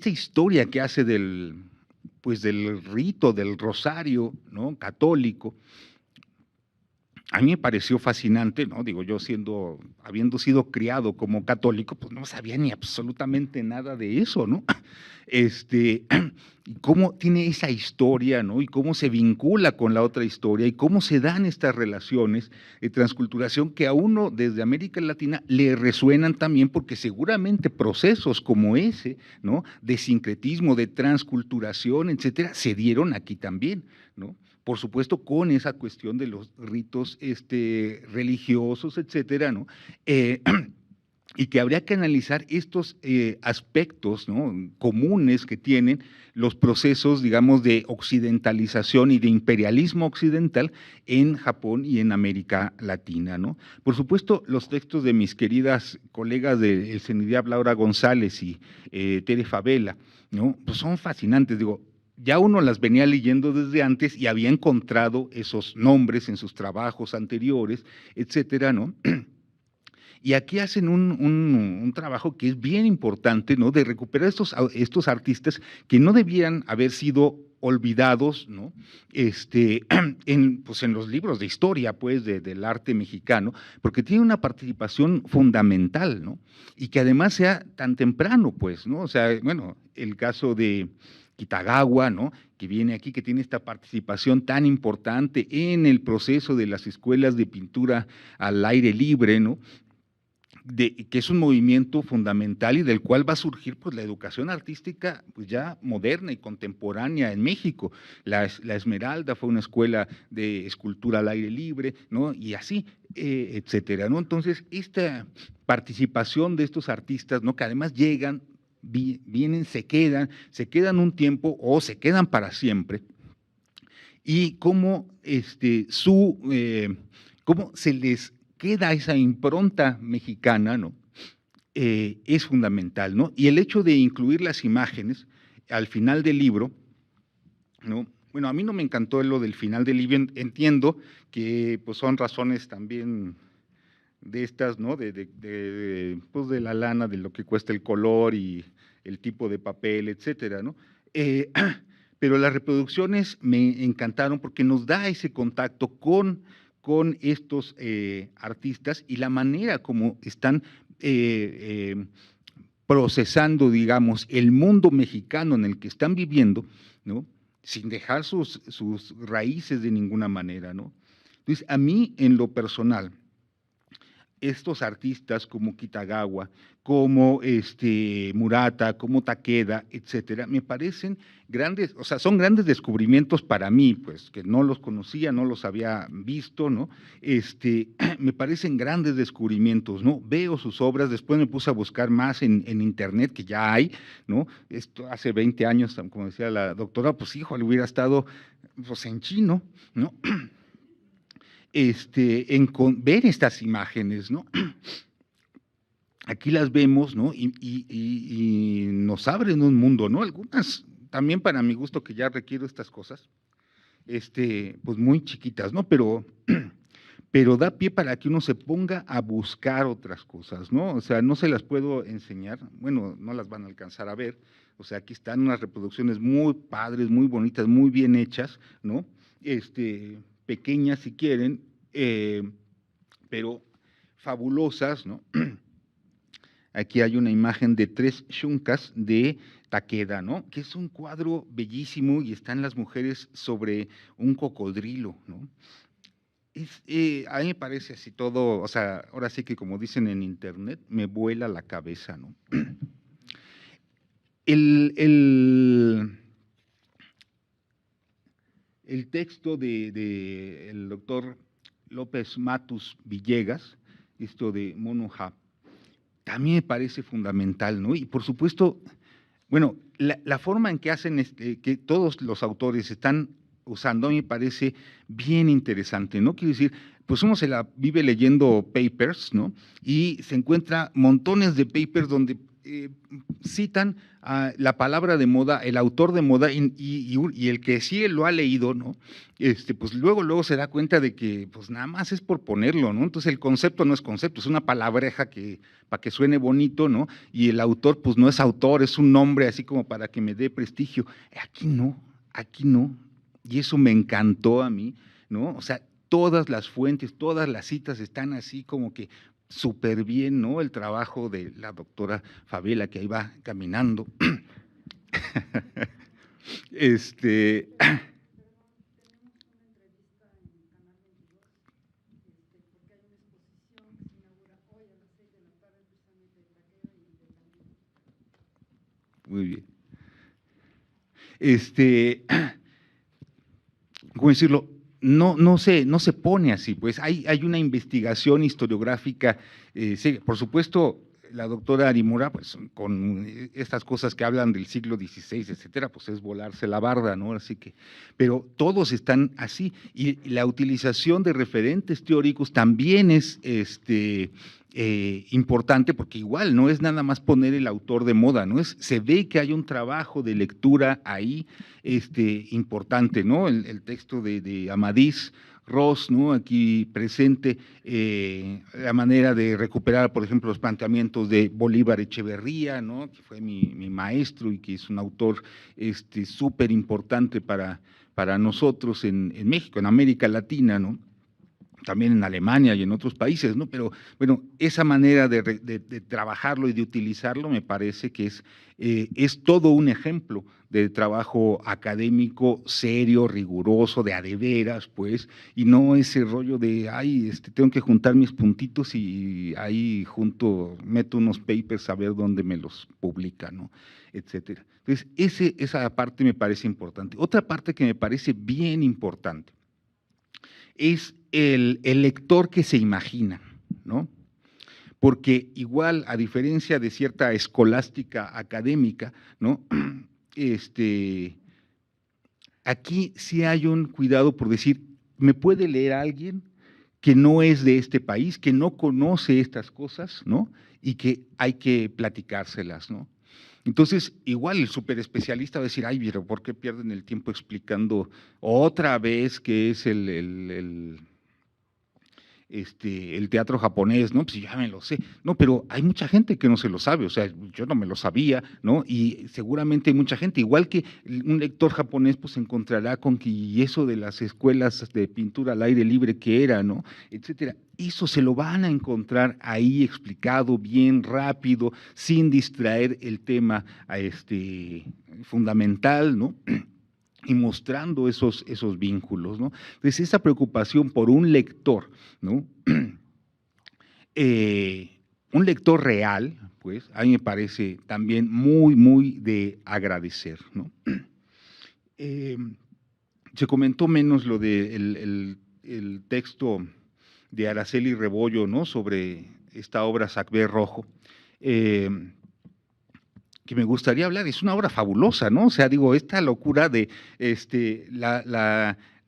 historia que hace del rito, del rosario, ¿no?, católico, a mí me pareció fascinante, ¿no? Digo, yo habiendo sido criado como católico, pues no sabía ni absolutamente nada de eso, ¿no? Cómo tiene esa historia, ¿no? Y cómo se vincula con la otra historia y cómo se dan estas relaciones de transculturación que a uno desde América Latina le resuenan también porque seguramente procesos como ese, ¿no?, de sincretismo, de transculturación, etcétera, se dieron aquí también, ¿no? Por supuesto, con esa cuestión de los ritos religiosos, etcétera, ¿no? Y que habría que analizar estos aspectos, ¿no?, comunes que tienen los procesos, digamos, de occidentalización y de imperialismo occidental en Japón y en América Latina, ¿no? Por supuesto, los textos de mis queridas colegas de El CENIDIAP, Laura González y Tere Favela, ¿no?, pues son fascinantes. Digo, ya uno las venía leyendo desde antes y había encontrado esos nombres en sus trabajos anteriores, etcétera, ¿no? Y aquí hacen un trabajo que es bien importante, ¿no?, de recuperar estos artistas que no debieran haber sido olvidados, ¿no?, en los libros de historia, pues, del arte mexicano, porque tiene una participación fundamental, ¿no?, y que además sea tan temprano, pues, ¿no? O sea, bueno, el caso de Kitagawa, ¿no?, que viene aquí, que tiene esta participación tan importante en el proceso de las escuelas de pintura al aire libre, ¿no?, que es un movimiento fundamental y del cual va a surgir pues la educación artística pues ya moderna y contemporánea en México. La Esmeralda fue una escuela de escultura al aire libre, ¿no?, y así, etcétera, ¿no? Entonces, esta participación de estos artistas, ¿no?, que además llegan, vienen, se quedan un tiempo o se quedan para siempre, y cómo cómo se les queda esa impronta mexicana, ¿no?, es fundamental, ¿no? Y el hecho de incluir las imágenes al final del libro, ¿no? Bueno, a mí no me encantó lo del final del libro, entiendo que pues son razones también de estas, ¿no? Pues de la lana, de lo que cuesta el color y el tipo de papel, etcétera, ¿no? Pero las reproducciones me encantaron porque nos da ese contacto con estos artistas y la manera como están procesando, digamos, el mundo mexicano en el que están viviendo, ¿no? Sin dejar sus raíces de ninguna manera, ¿no? Entonces, a mí, en lo personal, estos artistas como Kitagawa, como Murata, como Takeda, etcétera, me parecen grandes, o sea, son grandes descubrimientos para mí, pues, que no los conocía, no los había visto, ¿no? Me parecen grandes descubrimientos, ¿no? Veo sus obras, después me puse a buscar más en internet, que ya hay, ¿no? Esto hace 20 años, como decía la doctora, pues, híjole, hubiera estado, pues, en chino, ¿no? Ver estas imágenes, ¿no? Aquí las vemos, ¿no? Y nos abren un mundo, ¿no? Algunas, también para mi gusto, que ya requiero estas cosas, pues muy chiquitas, ¿no? Pero da pie para que uno se ponga a buscar otras cosas, ¿no? O sea, no se las puedo enseñar, bueno, no las van a alcanzar a ver, o sea, aquí están unas reproducciones muy padres, muy bonitas, muy bien hechas, ¿no? Pequeñas si quieren, pero fabulosas, ¿no? Aquí hay una imagen de 3 shunkas de Takeda, ¿no? Que es un cuadro bellísimo y están las mujeres sobre un cocodrilo, ¿no? A mí me parece así todo, o sea, ahora sí que como dicen en internet, me vuela la cabeza, ¿no? El texto del doctor López Matus Villegas, esto de Mono-Ha, también me parece fundamental, ¿no? Y por supuesto, bueno, la forma en que hacen, que todos los autores están usando, a mí me parece bien interesante, ¿no? Quiero decir, pues uno se la vive leyendo papers, ¿no? Y se encuentra montones de papers donde citan la palabra de moda, el autor de moda y el que sí lo ha leído, ¿no? Pues luego se da cuenta de que pues nada más es por ponerlo, ¿no? Entonces el concepto no es concepto, es una palabreja para que suene bonito, ¿no? Y el autor pues no es autor, es un nombre así como para que me dé prestigio. Aquí no. Y eso me encantó a mí, ¿no? O sea, todas las fuentes, todas las citas están así como que súper bien, ¿no? El trabajo de la doctora Fabiola, que ahí va caminando. Muy bien. ¿Cómo decirlo? No se pone así, pues hay una investigación historiográfica, por supuesto, la doctora Arimura, pues con estas cosas que hablan del siglo XVI, etcétera, pues es volarse la barda, ¿no? Así que, pero todos están así, y la utilización de referentes teóricos también es importante, porque igual no es nada más poner el autor de moda, ¿no? Se ve que hay un trabajo de lectura ahí importante, ¿no? El texto de Amadís Ross, ¿no? Aquí presente, la manera de recuperar, por ejemplo, los planteamientos de Bolívar Echeverría, ¿no? Que fue mi maestro y que es un autor súper importante para nosotros en México, en América Latina, ¿no? También en Alemania y en otros países, ¿no? Pero bueno, esa manera de trabajarlo y de utilizarlo me parece que es todo un ejemplo de trabajo académico serio, riguroso, de a de veras, pues, y no ese rollo de, ay, tengo que juntar mis puntitos y ahí meto unos papers a ver dónde me los publica, ¿no? Etcétera. Entonces, esa parte me parece importante. Otra parte que me parece bien importante es el lector que se imagina, ¿no? Porque igual, a diferencia de cierta escolástica académica, ¿no? Aquí sí hay un cuidado por decir, ¿me puede leer alguien que no es de este país, que no conoce estas cosas, ¿no? Y que hay que platicárselas, ¿no? Entonces, igual el superespecialista va a decir, ay, pero ¿por qué pierden el tiempo explicando otra vez qué es el teatro japonés? No, pues ya me lo sé. No, pero hay mucha gente que no se lo sabe, o sea, yo no me lo sabía, ¿no? Y seguramente hay mucha gente, igual que un lector japonés, pues se encontrará con que y eso de las escuelas de pintura al aire libre que era, ¿no? Etcétera. Eso se lo van a encontrar ahí explicado bien rápido, sin distraer el tema fundamental, ¿no? Y mostrando esos vínculos, ¿no? Entonces, esa preocupación por un lector, ¿no? Un lector real, pues, a mí me parece también muy, muy de agradecer, ¿no? Se comentó menos lo de el texto de Araceli Rebollo, ¿no? Sobre esta obra Sacbé Rojo, que me gustaría hablar, es una obra fabulosa, ¿no? O sea, digo, esta locura de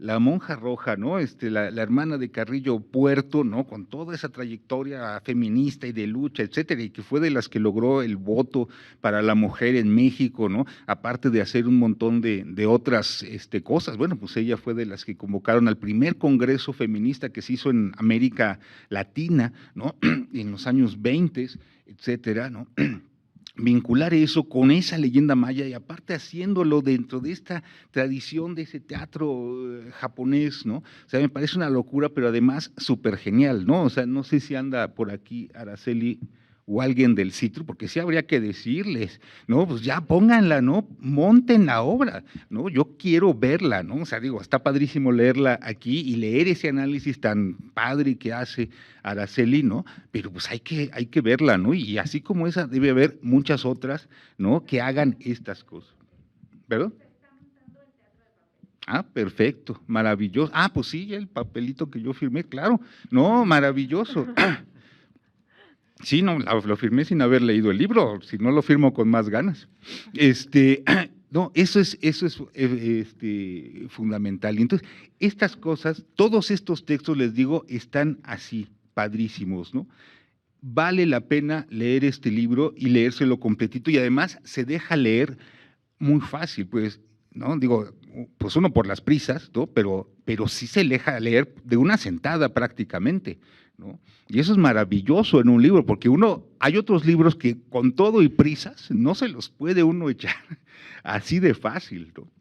la monja roja, ¿no? La hermana de Carrillo Puerto, ¿no? Con toda esa trayectoria feminista y de lucha, etcétera, y que fue de las que logró el voto para la mujer en México, ¿no? Aparte de hacer un montón de otras cosas. Bueno, pues ella fue de las que convocaron al primer congreso feminista que se hizo en América Latina, ¿no? En los años 20, etcétera, ¿no? Vincular eso con esa leyenda maya y aparte haciéndolo dentro de esta tradición de ese teatro japonés, ¿no? O sea, me parece una locura, pero además súper genial, ¿no? O sea, no sé si anda por aquí Araceli o alguien del Citru, porque sí habría que decirles, ¿no? Pues ya pónganla, ¿no? Monten la obra, ¿no? Yo quiero verla, ¿no? O sea, digo, está padrísimo leerla aquí y leer ese análisis tan padre que hace Araceli, ¿no? Pero pues hay que verla, ¿no? Y así como esa, debe haber muchas otras, ¿no? Que hagan estas cosas. ¿Perdón? Ah, perfecto, maravilloso. Ah, pues sí, el papelito que yo firmé, claro. No, maravilloso. Sí, no, lo firmé sin haber leído el libro, si no lo firmo con más ganas. No, eso es fundamental. Y entonces, estas cosas, todos estos textos, les digo, están así, padrísimos, ¿no? Vale la pena leer este libro y leérselo completito, y además se deja leer muy fácil, pues, ¿no? Digo, pues uno por las prisas, ¿no? Pero sí se deja leer de una sentada prácticamente, ¿no? Y eso es maravilloso en un libro, porque hay otros libros que con todo y prisas no se los puede uno echar así de fácil, ¿no?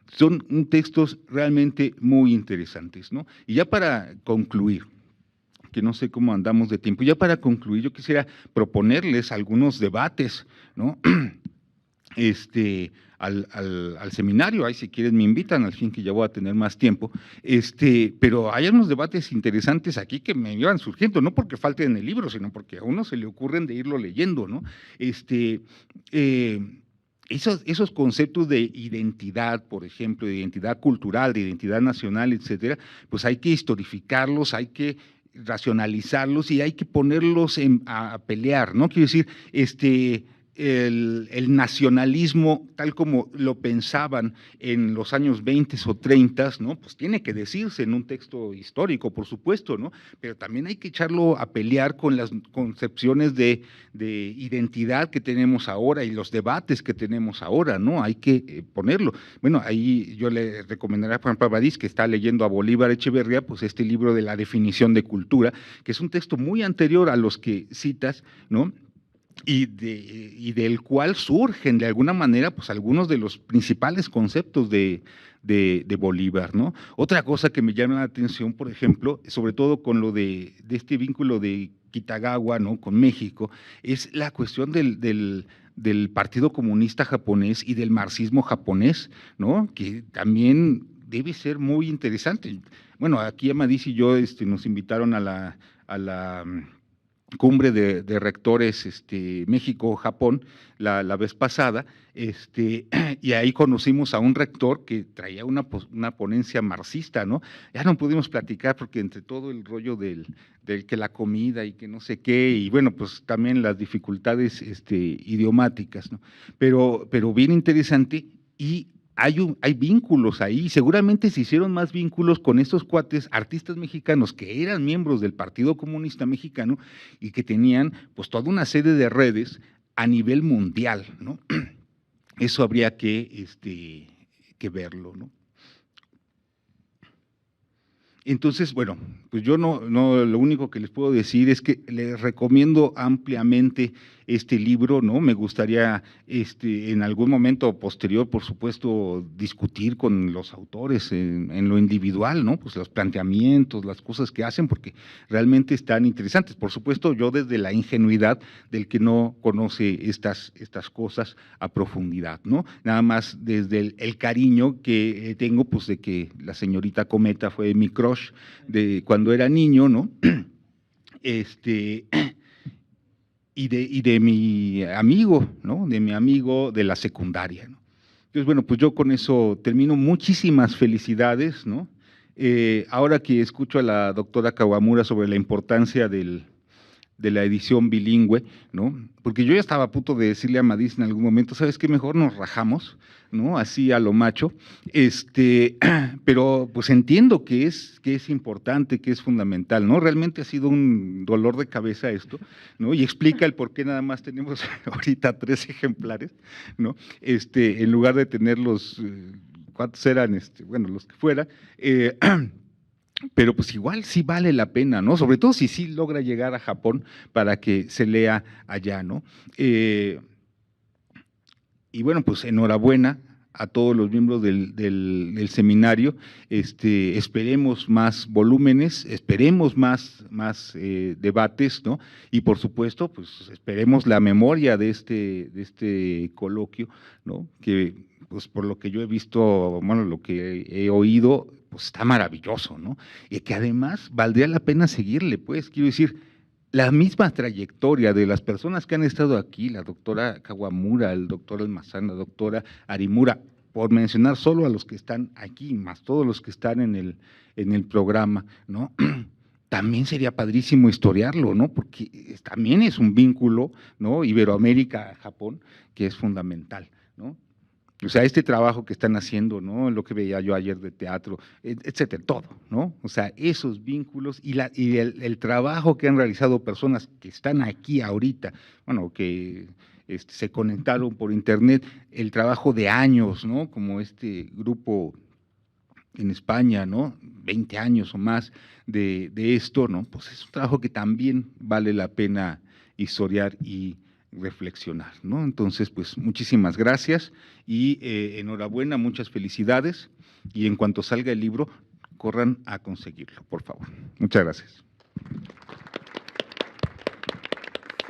Son textos realmente muy interesantes, ¿no? Y ya para concluir, que no sé cómo andamos de tiempo, ya para concluir yo quisiera proponerles algunos debates, ¿no? Al seminario, ahí si quieren me invitan, al fin que ya voy a tener más tiempo, pero hay unos debates interesantes aquí que me iban surgiendo, no porque falten en el libro, sino porque a uno se le ocurren de irlo leyendo, ¿no? Esos conceptos de identidad, por ejemplo, de identidad cultural, de identidad nacional, etcétera, pues hay que historificarlos, hay que racionalizarlos y hay que ponerlos a pelear, ¿no? Quiero decir, el nacionalismo, tal como lo pensaban en los años 20 o 30, ¿no? Pues tiene que decirse en un texto histórico, por supuesto, ¿no? Pero también hay que echarlo a pelear con las concepciones de identidad que tenemos ahora y los debates que tenemos ahora, ¿no? Hay que ponerlo. Bueno, ahí yo le recomendaría a Juan Pavadís, que está leyendo a Bolívar Echeverría, pues este libro de la definición de cultura, que es un texto muy anterior a los que citas, ¿no? Y del cual surgen de alguna manera pues algunos de los principales conceptos de Bolívar, ¿no? Otra cosa que me llama la atención, por ejemplo, sobre todo con lo de este vínculo de Kitagawa, ¿no? Con México, es la cuestión del Partido Comunista Japonés y del marxismo japonés, ¿no? Que también debe ser muy interesante. Bueno, aquí Amadís y yo nos invitaron a la cumbre de rectores México-Japón la vez pasada, y ahí conocimos a un rector que traía una ponencia marxista, ¿no? Ya no pudimos platicar porque entre todo el rollo del que la comida y que no sé qué, y bueno, pues también las dificultades idiomáticas, ¿no? Pero bien interesante, y hay vínculos ahí, seguramente se hicieron más vínculos con estos cuates, artistas mexicanos que eran miembros del Partido Comunista Mexicano y que tenían pues toda una serie de redes a nivel mundial, ¿no? Eso habría que verlo, ¿no? Entonces, bueno, pues yo lo único que les puedo decir es que les recomiendo ampliamente este libro, ¿no? Me gustaría en algún momento posterior, por supuesto, discutir con los autores en lo individual, ¿no? Pues los planteamientos, las cosas que hacen, porque realmente están interesantes. Por supuesto, yo desde la ingenuidad del que no conoce estas cosas a profundidad, ¿no? Nada más desde el cariño que tengo, pues de que la señorita Cometa fue mi crush de cuando era niño, ¿no? Y de mi amigo, ¿no? De mi amigo de la secundaria, ¿no? Entonces, bueno, pues yo con eso termino. Muchísimas felicidades, ¿no? Ahora que escucho a la doctora Kawamura sobre la importancia de la edición bilingüe, ¿no? Porque yo ya estaba a punto de decirle a Madis en algún momento, ¿sabes qué? Mejor nos rajamos, ¿no? Así a lo macho, pero pues entiendo que es importante, que es fundamental, ¿no? Realmente ha sido un dolor de cabeza esto, ¿no? Y explica el por qué nada más tenemos ahorita 3 ejemplares, ¿no? En lugar de tener los, ¿cuántos eran? Bueno, los que fuera, pero pues igual sí vale la pena, ¿no? Sobre todo si sí logra llegar a Japón para que se lea allá, ¿no? Y bueno, pues enhorabuena a todos los miembros del seminario. Esperemos más volúmenes, esperemos más debates, ¿no? Y por supuesto, pues esperemos la memoria de este coloquio, ¿no? Que pues por lo que yo he visto, bueno, lo que he oído, pues está maravilloso, ¿no? Y que además valdría la pena seguirle, pues, quiero decir, la misma trayectoria de las personas que han estado aquí, la doctora Kawamura, el doctor Almazán, la doctora Arimura, por mencionar solo a los que están aquí, más todos los que están en el programa, ¿no? También sería padrísimo historiarlo, ¿no? Porque también es un vínculo, ¿no? Iberoamérica-Japón, que es fundamental, ¿no? O sea, este trabajo que están haciendo, ¿no? Lo que veía yo ayer de teatro, etcétera, todo, ¿no? O sea, esos vínculos y el trabajo que han realizado personas que están aquí ahorita, bueno, que se conectaron por internet, el trabajo de años, ¿no? Como este grupo en España, ¿no? 20 años o más de esto, ¿no? Pues es un trabajo que también vale la pena historiar y reflexionar, ¿no? Entonces, pues muchísimas gracias y enhorabuena, muchas felicidades, y en cuanto salga el libro, corran a conseguirlo, por favor. Muchas gracias.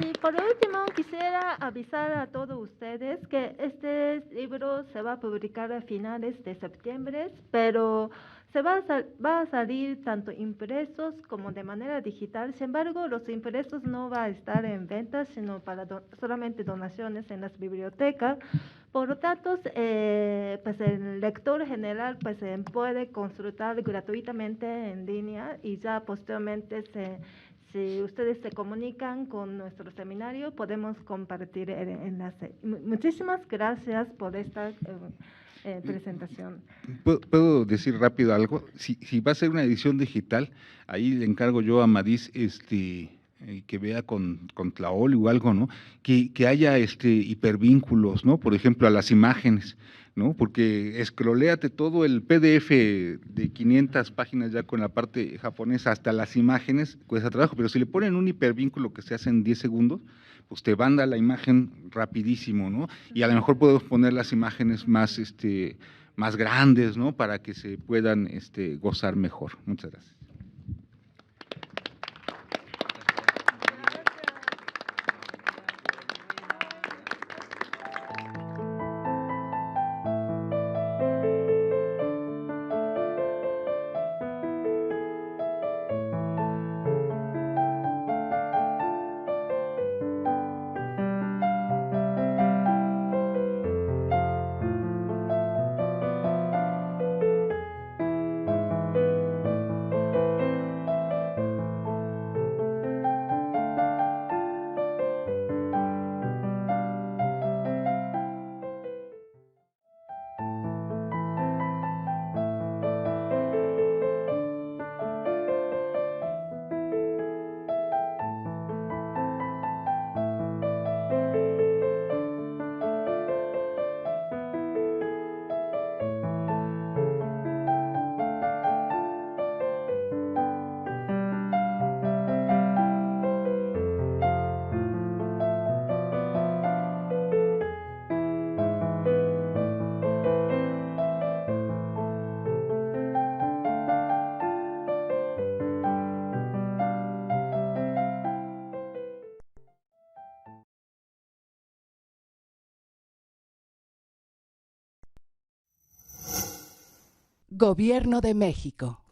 Sí, por último, quisiera avisar a todos ustedes que este libro se va a publicar a finales de septiembre, pero va a salir tanto impresos como de manera digital. Sin embargo, los impresos no va a estar en venta, sino para solamente donaciones en las bibliotecas. Por lo tanto, pues el lector general pues puede consultar gratuitamente en línea y ya posteriormente si ustedes se comunican con nuestro seminario, podemos compartir el enlace. Muchísimas gracias por esta presentación. ¿Puedo decir rápido algo? Si va a ser una edición digital, ahí le encargo yo a Madis que vea con Tlaoli o algo, ¿no? Que haya hipervínculos, ¿no? Por ejemplo, a las imágenes, ¿no? Porque escroléate todo el PDF de 500 páginas ya con la parte japonesa hasta las imágenes, cuesta trabajo, pero si le ponen un hipervínculo que se hace en 10 segundos, pues te banda la imagen rapidísimo, ¿no? Y a lo mejor podemos poner las imágenes más grandes, ¿no? Para que se puedan gozar mejor. Muchas gracias. Gobierno de México.